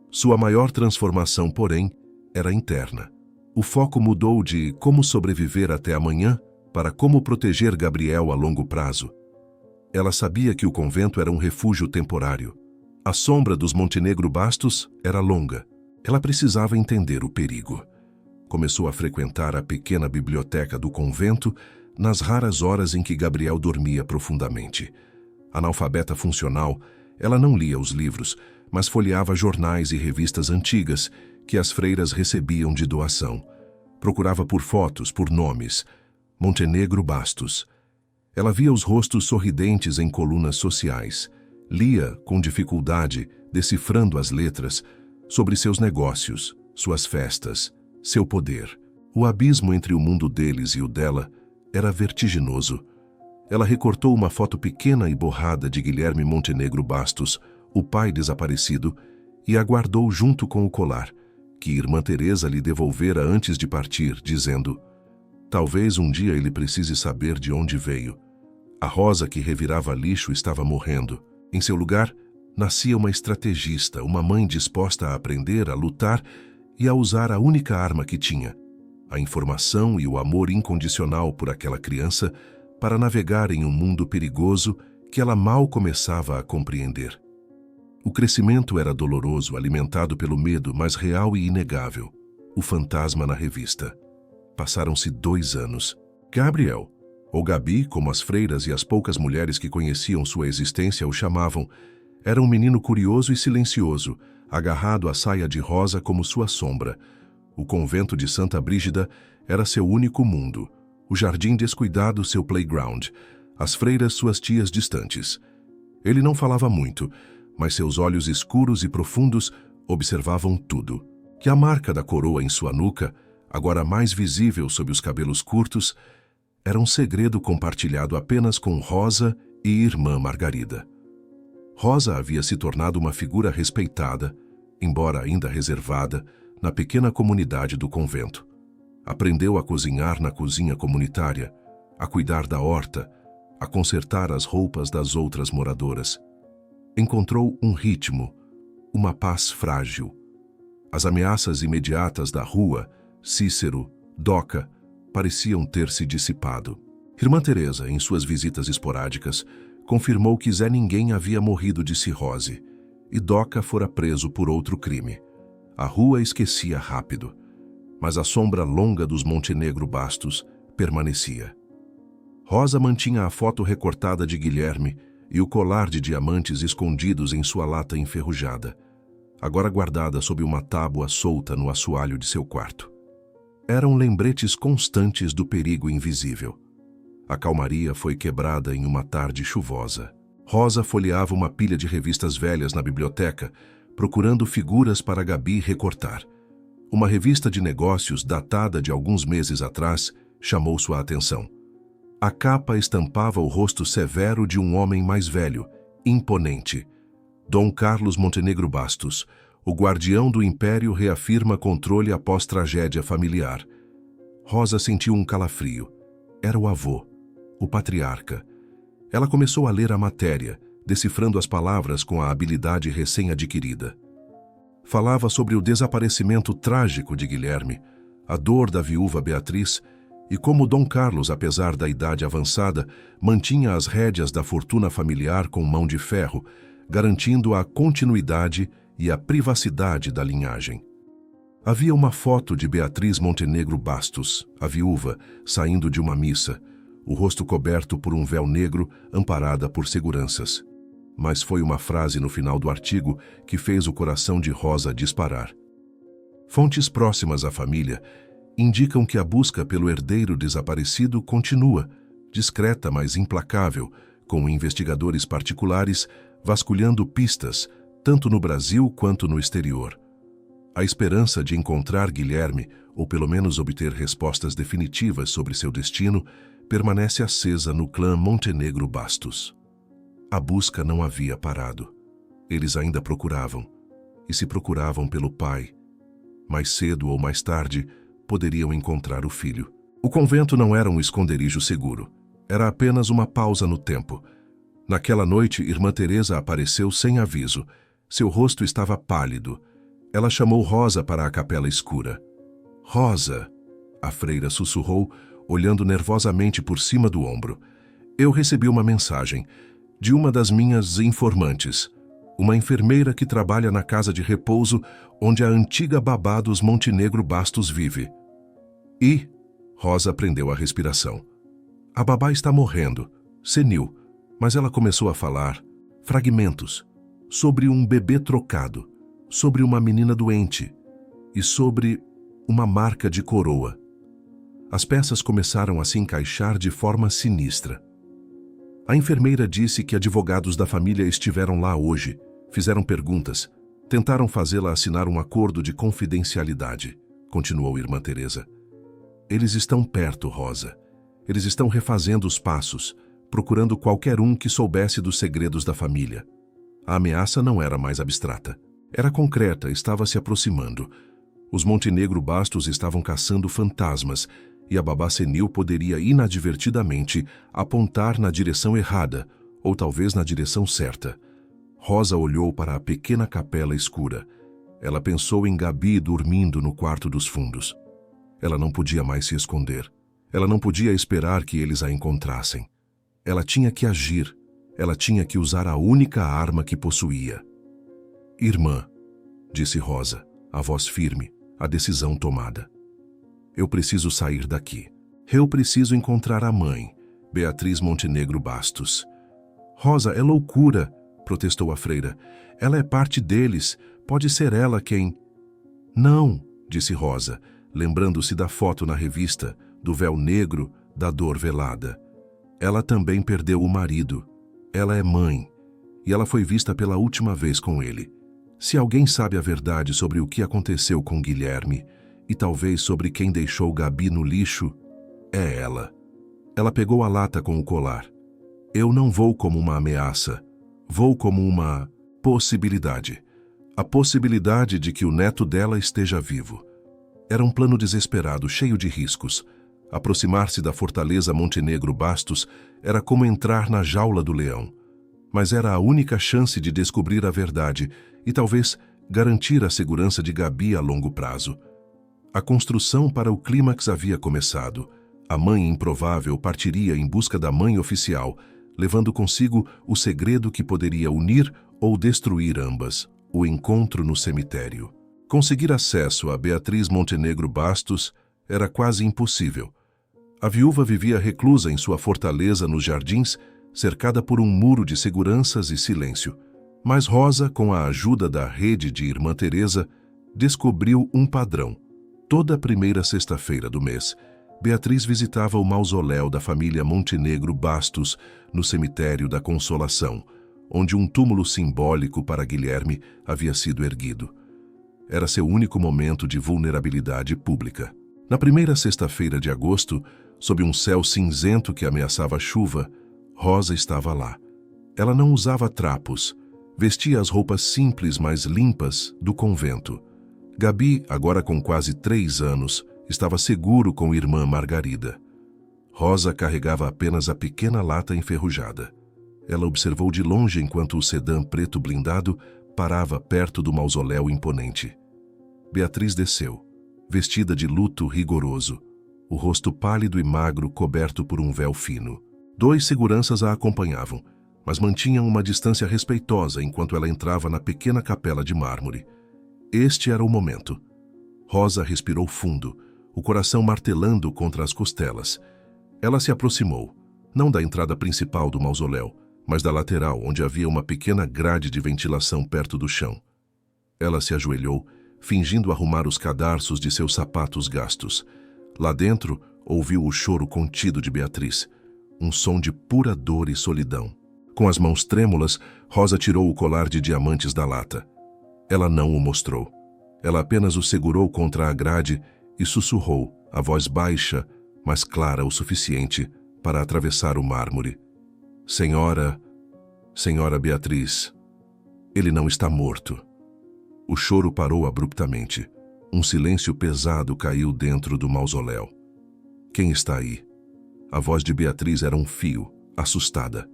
Sua maior transformação, porém, era interna. O foco mudou de como sobreviver até amanhã para como proteger Gabriel a longo prazo. Ela sabia que o convento era um refúgio temporário. A sombra dos Montenegro Bastos era longa. Ela precisava entender o perigo. Começou a frequentar a pequena biblioteca do convento nas raras horas em que Gabriel dormia profundamente. Analfabeta funcional, ela não lia os livros, mas folheava jornais e revistas antigas que as freiras recebiam de doação. Procurava por fotos, por nomes. Montenegro Bastos. Ela via os rostos sorridentes em colunas sociais. Lia, com dificuldade, decifrando as letras, sobre seus negócios, suas festas, seu poder. O abismo entre o mundo deles e o dela era vertiginoso. Ela recortou uma foto pequena e borrada de Guilherme Montenegro Bastos, o pai desaparecido, e a guardou junto com o colar, que irmã Teresa lhe devolvera antes de partir, dizendo: talvez um dia ele precise saber de onde veio. A Rosa que revirava lixo estava morrendo. Em seu lugar, nascia uma estrategista, uma mãe disposta a aprender, a lutar e a usar a única arma que tinha, a informação e o amor incondicional por aquela criança, para navegar em um mundo perigoso que ela mal começava a compreender. O crescimento era doloroso, alimentado pelo medo, mas real e inegável. O fantasma na revista. Passaram-se 2 anos. Gabriel, ou Gabi, como as freiras e as poucas mulheres que conheciam sua existência o chamavam, era um menino curioso e silencioso, agarrado à saia de Rosa como sua sombra. O convento de Santa Brígida era seu único mundo, o jardim descuidado seu playground, as freiras suas tias distantes. Ele não falava muito, mas seus olhos escuros e profundos observavam tudo. Que a marca da coroa em sua nuca, agora mais visível sob os cabelos curtos, era um segredo compartilhado apenas com Rosa e irmã Margarida. Rosa havia se tornado uma figura respeitada, embora ainda reservada, na pequena comunidade do convento. Aprendeu a cozinhar na cozinha comunitária, a cuidar da horta, a consertar as roupas das outras moradoras. Encontrou um ritmo, uma paz frágil. As ameaças imediatas da rua, Cícero, Doca, pareciam ter se dissipado. Irmã Teresa, em suas visitas esporádicas, confirmou que Zé Ninguém havia morrido de cirrose e Doca fora preso por outro crime. A rua esquecia rápido, mas a sombra longa dos Montenegro Bastos permanecia. Rosa mantinha a foto recortada de Guilherme e o colar de diamantes escondidos em sua lata enferrujada, agora guardada sob uma tábua solta no assoalho de seu quarto. Eram lembretes constantes do perigo invisível. A calmaria foi quebrada em uma tarde chuvosa. Rosa folheava uma pilha de revistas velhas na biblioteca, procurando figuras para Gabi recortar. Uma revista de negócios datada de alguns meses atrás chamou sua atenção. A capa estampava o rosto severo de um homem mais velho, imponente. Dom Carlos Montenegro Bastos, O guardião do império reafirma controle após tragédia familiar. Rosa sentiu um calafrio. Era o avô, o patriarca. Ela começou a ler a matéria, decifrando as palavras com a habilidade recém-adquirida. Falava sobre o desaparecimento trágico de Guilherme, a dor da viúva Beatriz e como Dom Carlos, apesar da idade avançada, mantinha as rédeas da fortuna familiar com mão de ferro, garantindo a continuidade e a privacidade da linhagem. Havia uma foto de Beatriz Montenegro Bastos, a viúva, saindo de uma missa, o rosto coberto por um véu negro, amparada por seguranças. Mas foi uma frase no final do artigo que fez o coração de Rosa disparar. Fontes próximas à família indicam que a busca pelo herdeiro desaparecido continua, discreta mas implacável, com investigadores particulares vasculhando pistas, tanto no Brasil quanto no exterior. A esperança de encontrar Guilherme, ou pelo menos obter respostas definitivas sobre seu destino, permanece acesa no clã Montenegro Bastos. A busca não havia parado. Eles ainda procuravam, e se procuravam pelo pai. Mais cedo ou mais tarde, poderiam encontrar o filho. O convento não era um esconderijo seguro. Era apenas uma pausa no tempo. Naquela noite, Irmã Teresa apareceu sem aviso. Seu rosto estava pálido. Ela chamou Rosa para a capela escura. "Rosa", a freira sussurrou, olhando nervosamente por cima do ombro. "Eu recebi uma mensagem de uma das minhas informantes, uma enfermeira que trabalha na casa de repouso onde a antiga babá dos Montenegro Bastos vive." E Rosa prendeu a respiração. "A babá está morrendo, senil, mas ela começou a falar, fragmentos, sobre um bebê trocado, sobre uma menina doente e sobre uma marca de coroa." As peças começaram a se encaixar de forma sinistra. A enfermeira disse que advogados da família estiveram lá hoje, fizeram perguntas, tentaram fazê-la assinar um acordo de confidencialidade, continuou Irmã Teresa. "Eles estão perto, Rosa. Eles estão refazendo os passos, procurando qualquer um que soubesse dos segredos da família." A ameaça não era mais abstrata. Era concreta, estava se aproximando. Os Montenegro Bastos estavam caçando fantasmas e a babá senil poderia inadvertidamente apontar na direção errada, ou talvez na direção certa. Rosa olhou para a pequena capela escura. Ela pensou em Gabi dormindo no quarto dos fundos. Ela não podia mais se esconder. Ela não podia esperar que eles a encontrassem. Ela tinha que agir. Ela tinha que usar a única arma que possuía. "Irmã", disse Rosa, a voz firme, a decisão tomada. "Eu preciso sair daqui. Eu preciso encontrar a mãe, Beatriz Montenegro Bastos." "Rosa, é loucura", protestou a freira. "Ela é parte deles. Pode ser ela quem..." "Não", disse Rosa, lembrando-se da foto na revista, do véu negro, da dor velada. "Ela também perdeu o marido. Ela é mãe. E ela foi vista pela última vez com ele. Se alguém sabe a verdade sobre o que aconteceu com Guilherme, e talvez sobre quem deixou Gabi no lixo, é ela." Ela pegou a lata com o colar. "Eu não vou como uma ameaça. Vou como uma possibilidade. A possibilidade de que o neto dela esteja vivo." Era um plano desesperado, cheio de riscos. Aproximar-se da fortaleza Montenegro Bastos era como entrar na jaula do leão. Mas era a única chance de descobrir a verdade e talvez garantir a segurança de Gabi a longo prazo. A construção para o clímax havia começado. A mãe improvável partiria em busca da mãe oficial, levando consigo o segredo que poderia unir ou destruir ambas, o encontro no cemitério. Conseguir acesso a Beatriz Montenegro Bastos era quase impossível. A viúva vivia reclusa em sua fortaleza nos jardins, cercada por um muro de seguranças e silêncio. Mas Rosa, com a ajuda da rede de Irmã Teresa, descobriu um padrão. Toda primeira sexta-feira do mês, Beatriz visitava o mausoléu da família Montenegro Bastos, no cemitério da Consolação, onde um túmulo simbólico para Guilherme havia sido erguido. Era seu único momento de vulnerabilidade pública. Na primeira sexta-feira de agosto, sob um céu cinzento que ameaçava chuva, Rosa estava lá. Ela não usava trapos, Vestia as roupas simples, mas limpas, do convento. Gabi, agora com quase 3 anos, estava seguro com irmã Margarida. Rosa carregava apenas a pequena lata enferrujada. Ela observou de longe enquanto o sedã preto blindado parava perto do mausoléu imponente. Beatriz desceu, vestida de luto rigoroso, o rosto pálido e magro coberto por um véu fino. 2 seguranças a acompanhavam, mas mantinham uma distância respeitosa enquanto ela entrava na pequena capela de mármore. Este era o momento. Rosa respirou fundo, o coração martelando contra as costelas. Ela se aproximou, não da entrada principal do mausoléu, mas da lateral, onde havia uma pequena grade de ventilação perto do chão. Ela se ajoelhou, fingindo arrumar os cadarços de seus sapatos gastos. Lá dentro, ouviu o choro contido de Beatriz, um som de pura dor e solidão. Com as mãos trêmulas, Rosa tirou o colar de diamantes da lata. Ela não o mostrou. Ela apenas o segurou contra a grade e sussurrou, a voz baixa, mas clara o suficiente para atravessar o mármore. Senhora Beatriz, ele não está morto. O choro parou abruptamente. Um silêncio pesado caiu dentro do mausoléu. Quem está aí? A voz de Beatriz era um fio, assustada.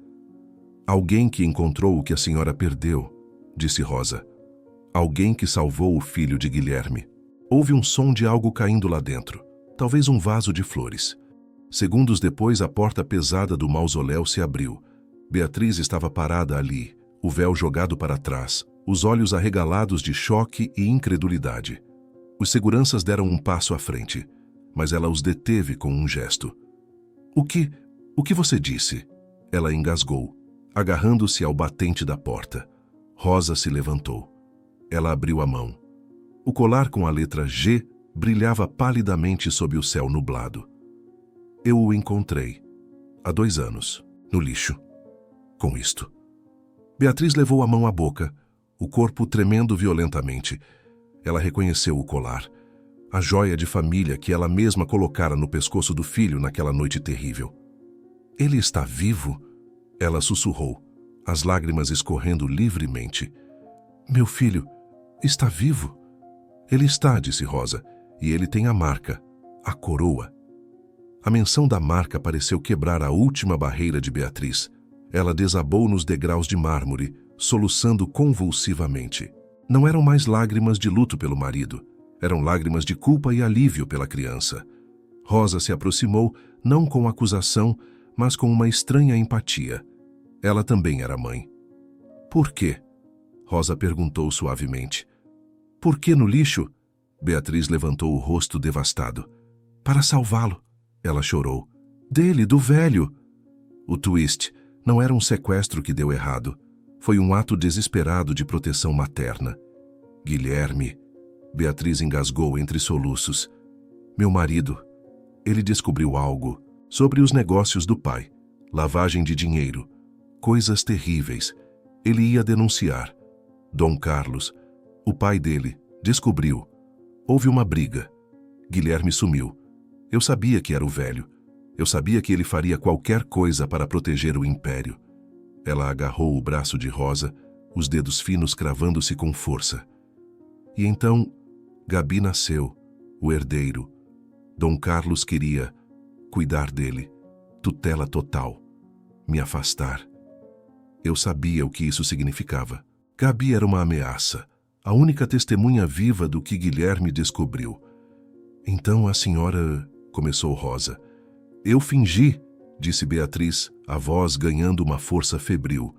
Alguém que encontrou o que a senhora perdeu, disse Rosa. Alguém que salvou o filho de Guilherme. Houve um som de algo caindo lá dentro, talvez um vaso de flores. Segundos depois, a porta pesada do mausoléu se abriu. Beatriz estava parada ali, o véu jogado para trás, os olhos arregalados de choque e incredulidade. Os seguranças deram um passo à frente, mas ela os deteve com um gesto. O que você disse? Ela engasgou, agarrando-se ao batente da porta. Rosa se levantou. Ela abriu a mão. O colar com a letra G brilhava palidamente sob o céu nublado. Eu o encontrei, há 2 anos, no lixo. Com isto. Beatriz levou a mão à boca, o corpo tremendo violentamente. Ela reconheceu o colar, a joia de família que ela mesma colocara no pescoço do filho naquela noite terrível. Ele está vivo? Ela sussurrou, as lágrimas escorrendo livremente. Meu filho está vivo? Ele está, disse Rosa, e ele tem a marca, a coroa. A menção da marca pareceu quebrar a última barreira de Beatriz. Ela desabou nos degraus de mármore, soluçando convulsivamente. Não eram mais lágrimas de luto pelo marido, eram lágrimas de culpa e alívio pela criança. Rosa se aproximou, não com acusação, mas com uma estranha empatia. Ela também era mãe. Por quê? Rosa perguntou suavemente. Por que no lixo? Beatriz levantou o rosto devastado. Para salvá-lo, ela chorou. Dele, do velho. O twist não era um sequestro que deu errado. Foi um ato desesperado de proteção materna. Guilherme, Beatriz engasgou entre soluços. Meu marido, ele descobriu algo sobre os negócios do pai, lavagem de dinheiro, coisas terríveis. Ele ia denunciar. Dom Carlos, o pai dele, descobriu. Houve uma briga. Guilherme sumiu. Eu sabia que era o velho. Eu sabia que ele faria qualquer coisa para proteger o império. Ela agarrou o braço de Rosa, os dedos finos cravando-se com força. E então, Gabi nasceu, o herdeiro. Dom Carlos queria cuidar dele, tutela total, me afastar. Eu sabia o que isso significava. Gabi era uma ameaça, a única testemunha viva do que Guilherme descobriu. Então a senhora... começou Rosa. Eu fingi, disse Beatriz, a voz ganhando uma força febril.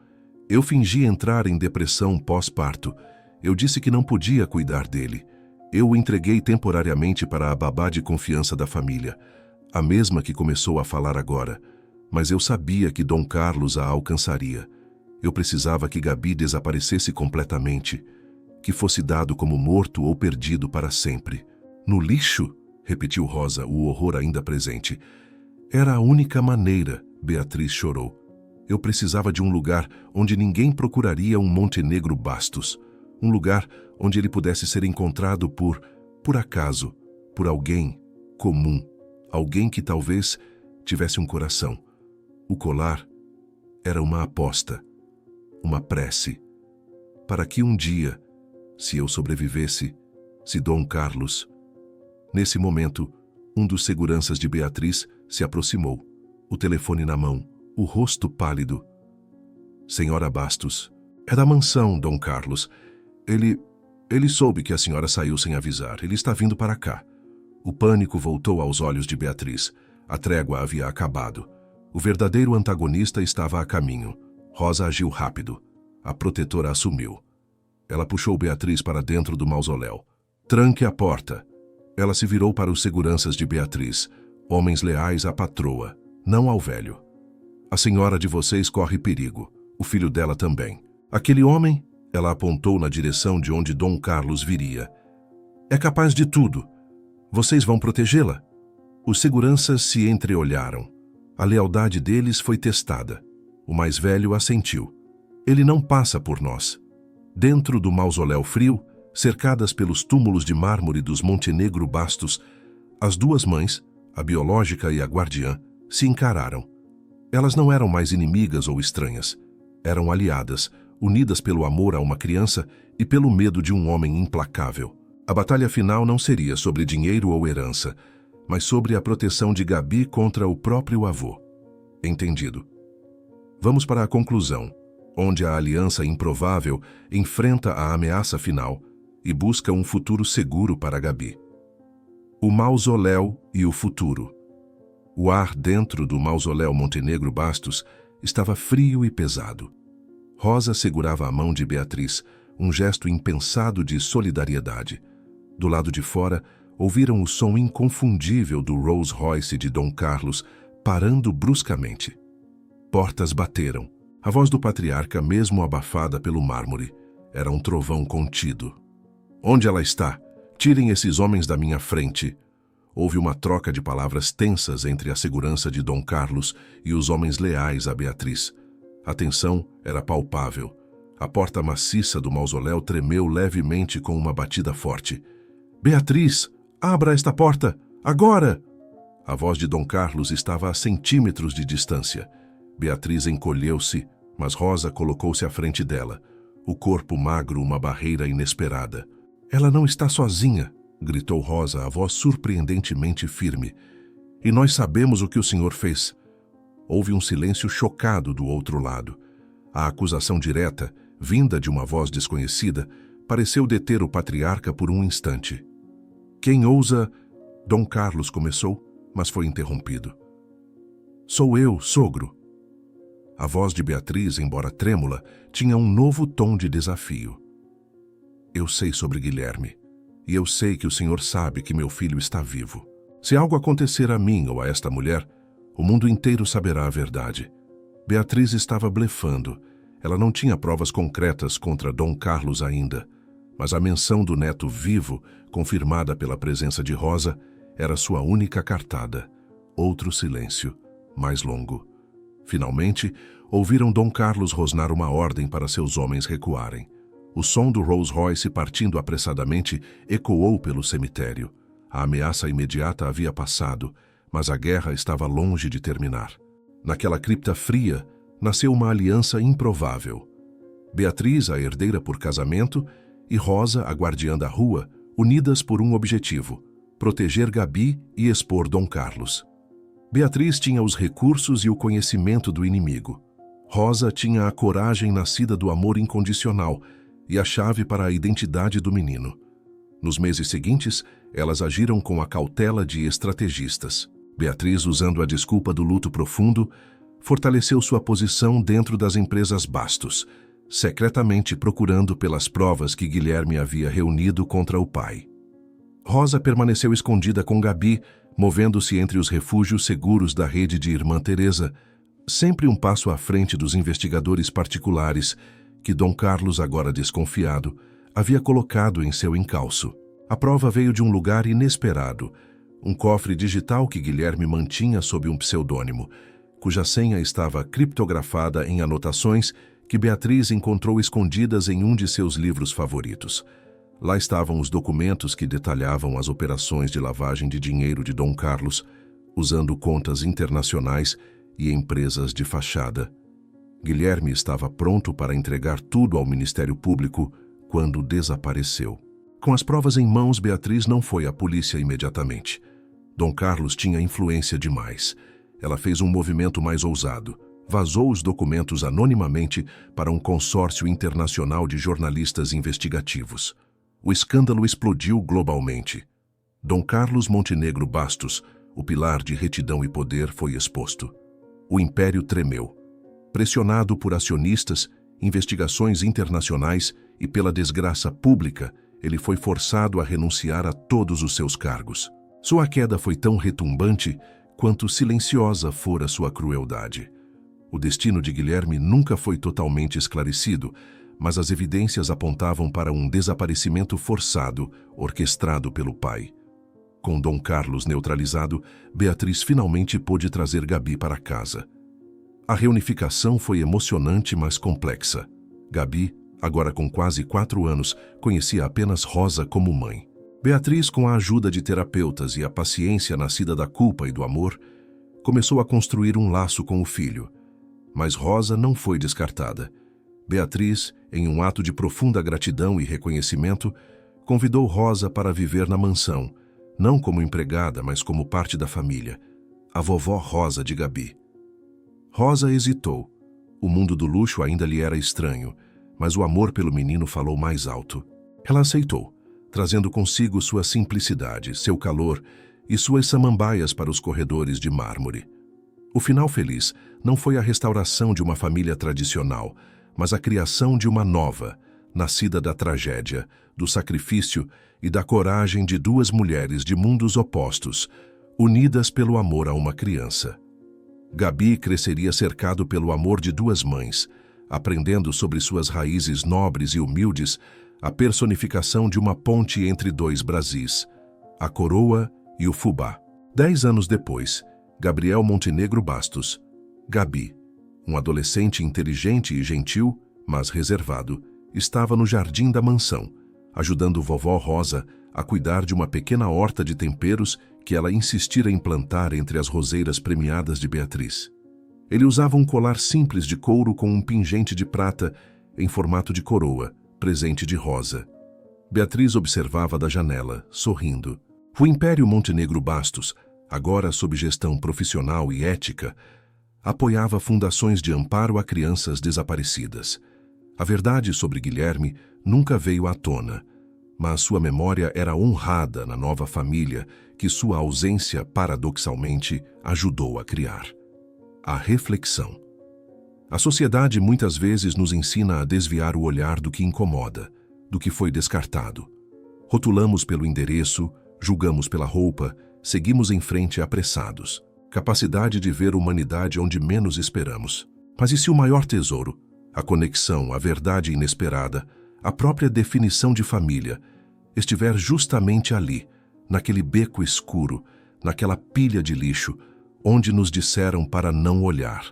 Eu fingi entrar em depressão pós-parto. Eu disse que não podia cuidar dele. Eu o entreguei temporariamente para a babá de confiança da família, a mesma que começou a falar agora. Mas eu sabia que Dom Carlos a alcançaria. Eu precisava que Gabi desaparecesse completamente, que fosse dado como morto ou perdido para sempre. No lixo? Repetiu Rosa, o horror ainda presente. Era a única maneira, Beatriz chorou. Eu precisava de um lugar onde ninguém procuraria um Montenegro Bastos. Um lugar onde ele pudesse ser encontrado por acaso, por alguém comum. Alguém que talvez tivesse um coração. O colar era uma aposta, uma prece, para que um dia, se eu sobrevivesse, se Dom Carlos... Nesse momento, um dos seguranças de Beatriz se aproximou, o telefone na mão, o rosto pálido. Senhora Bastos, é da mansão, Dom Carlos. Ele soube que a senhora saiu sem avisar. Ele está vindo para cá. O pânico voltou aos olhos de Beatriz. A trégua havia acabado. O verdadeiro antagonista estava a caminho. Rosa agiu rápido. A protetora assumiu. Ela puxou Beatriz para dentro do mausoléu. Tranque a porta. Ela se virou para os seguranças de Beatriz, homens leais à patroa, não ao velho. A senhora de vocês corre perigo. O filho dela também. Aquele homem, ela apontou na direção de onde Dom Carlos viria. É capaz de tudo. Vocês vão protegê-la? Os seguranças se entreolharam. A lealdade deles foi testada. O mais velho assentiu. Ele não passa por nós. Dentro do mausoléu frio, cercadas pelos túmulos de mármore dos Montenegro Bastos, as duas mães, a biológica e a guardiã, se encararam. Elas não eram mais inimigas ou estranhas. Eram aliadas, unidas pelo amor a uma criança e pelo medo de um homem implacável. A batalha final não seria sobre dinheiro ou herança, mas sobre a proteção de Gabi contra o próprio avô. Entendido. Vamos para a conclusão, onde a aliança improvável enfrenta a ameaça final e busca um futuro seguro para Gabi. O mausoléu e o futuro. O ar dentro do mausoléu Montenegro Bastos estava frio e pesado. Rosa segurava a mão de Beatriz, um gesto impensado de solidariedade. Do lado de fora, ouviram o som inconfundível do Rolls Royce de Dom Carlos parando bruscamente. Portas bateram. A voz do patriarca, mesmo abafada pelo mármore, era um trovão contido. Onde ela está? Tirem esses homens da minha frente. Houve uma troca de palavras tensas entre a segurança de Dom Carlos e os homens leais a Beatriz. A tensão era palpável. A porta maciça do mausoléu tremeu levemente com uma batida forte. Beatriz, abra esta porta! Agora! A voz de Dom Carlos estava a centímetros de distância. Beatriz encolheu-se, mas Rosa colocou-se à frente dela. O corpo magro, uma barreira inesperada. Ela não está sozinha, gritou Rosa, a voz surpreendentemente firme. E nós sabemos o que o senhor fez. Houve um silêncio chocado do outro lado. A acusação direta, vinda de uma voz desconhecida, pareceu deter o patriarca por um instante. Quem ousa... Dom Carlos começou, mas foi interrompido. Sou eu, sogro. A voz de Beatriz, embora trêmula, tinha um novo tom de desafio. Eu sei sobre Guilherme, e eu sei que o senhor sabe que meu filho está vivo. Se algo acontecer a mim ou a esta mulher, o mundo inteiro saberá a verdade. Beatriz estava blefando. Ela não tinha provas concretas contra Dom Carlos ainda, mas a menção do neto vivo, confirmada pela presença de Rosa, era sua única cartada. Outro silêncio, mais longo. Finalmente, ouviram Dom Carlos rosnar uma ordem para seus homens recuarem. O som do Rolls Royce partindo apressadamente ecoou pelo cemitério. A ameaça imediata havia passado, mas a guerra estava longe de terminar. Naquela cripta fria, nasceu uma aliança improvável. Beatriz, a herdeira por casamento, e Rosa, a guardiã da rua, unidas por um objetivo: proteger Gabi e expor Dom Carlos. Beatriz tinha os recursos e o conhecimento do inimigo. Rosa tinha a coragem nascida do amor incondicional e a chave para a identidade do menino. Nos meses seguintes, elas agiram com a cautela de estrategistas. Beatriz, usando a desculpa do luto profundo, fortaleceu sua posição dentro das empresas Bastos, secretamente procurando pelas provas que Guilherme havia reunido contra o pai. Rosa permaneceu escondida com Gabi, movendo-se entre os refúgios seguros da rede de Irmã Teresa, sempre um passo à frente dos investigadores particulares que Dom Carlos, agora desconfiado, havia colocado em seu encalço. A prova veio de um lugar inesperado, um cofre digital que Guilherme mantinha sob um pseudônimo, cuja senha estava criptografada em anotações que Beatriz encontrou escondidas em um de seus livros favoritos. Lá estavam os documentos que detalhavam as operações de lavagem de dinheiro de Dom Carlos, usando contas internacionais e empresas de fachada. Guilherme estava pronto para entregar tudo ao Ministério Público quando desapareceu. Com as provas em mãos, Beatriz não foi à polícia imediatamente. Dom Carlos tinha influência demais. Ela fez um movimento mais ousado. Vazou os documentos anonimamente para um consórcio internacional de jornalistas investigativos. O escândalo explodiu globalmente. Dom Carlos Montenegro Bastos, o pilar de retidão e poder, foi exposto. O império tremeu. Pressionado por acionistas, investigações internacionais e pela desgraça pública, ele foi forçado a renunciar a todos os seus cargos. Sua queda foi tão retumbante quanto silenciosa fora sua crueldade. O destino de Guilherme nunca foi totalmente esclarecido, mas as evidências apontavam para um desaparecimento forçado, orquestrado pelo pai. Com Dom Carlos neutralizado, Beatriz finalmente pôde trazer Gabi para casa. A reunificação foi emocionante, mas complexa. Gabi, agora com quase 4 anos, conhecia apenas Rosa como mãe. Beatriz, com a ajuda de terapeutas e a paciência nascida da culpa e do amor, começou a construir um laço com o filho. Mas Rosa não foi descartada. Beatriz, em um ato de profunda gratidão e reconhecimento, convidou Rosa para viver na mansão, não como empregada, mas como parte da família, a vovó Rosa de Gabi. Rosa hesitou. O mundo do luxo ainda lhe era estranho, mas o amor pelo menino falou mais alto. Ela aceitou, trazendo consigo sua simplicidade, seu calor e suas samambaias para os corredores de mármore. O final feliz não foi a restauração de uma família tradicional, mas a criação de uma nova, nascida da tragédia, do sacrifício e da coragem de 2 mulheres de mundos opostos, unidas pelo amor a uma criança. Gabi cresceria cercado pelo amor de 2 mães, aprendendo sobre suas raízes nobres e humildes a personificação de uma ponte entre 2 Brasis, a coroa e o fubá. 10 anos depois, Gabriel Montenegro Bastos, Gabi, um adolescente inteligente e gentil, mas reservado, estava no jardim da mansão, ajudando vovó Rosa a cuidar de uma pequena horta de temperos que ela insistira em plantar entre as roseiras premiadas de Beatriz. Ele usava um colar simples de couro com um pingente de prata em formato de coroa, presente de Rosa. Beatriz observava da janela, sorrindo. O Império Montenegro Bastos, agora sob gestão profissional e ética, apoiava fundações de amparo a crianças desaparecidas. A verdade sobre Guilherme nunca veio à tona, mas sua memória era honrada na nova família que sua ausência, paradoxalmente, ajudou a criar. A reflexão. A sociedade muitas vezes nos ensina a desviar o olhar do que incomoda, do que foi descartado. Rotulamos pelo endereço, julgamos pela roupa, seguimos em frente apressados. Capacidade de ver humanidade onde menos esperamos. Mas e se o maior tesouro, a conexão, a verdade inesperada, a própria definição de família, estiver justamente ali, naquele beco escuro, naquela pilha de lixo, onde nos disseram para não olhar?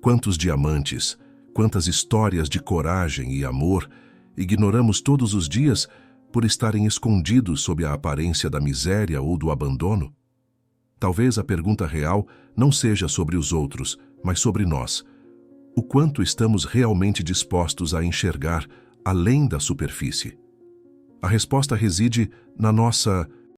Quantos diamantes, quantas histórias de coragem e amor ignoramos todos os dias por estarem escondidos sob a aparência da miséria ou do abandono? Talvez a pergunta real não seja sobre os outros, mas sobre nós. O quanto estamos realmente dispostos a enxergar além da superfície? A resposta reside na nossa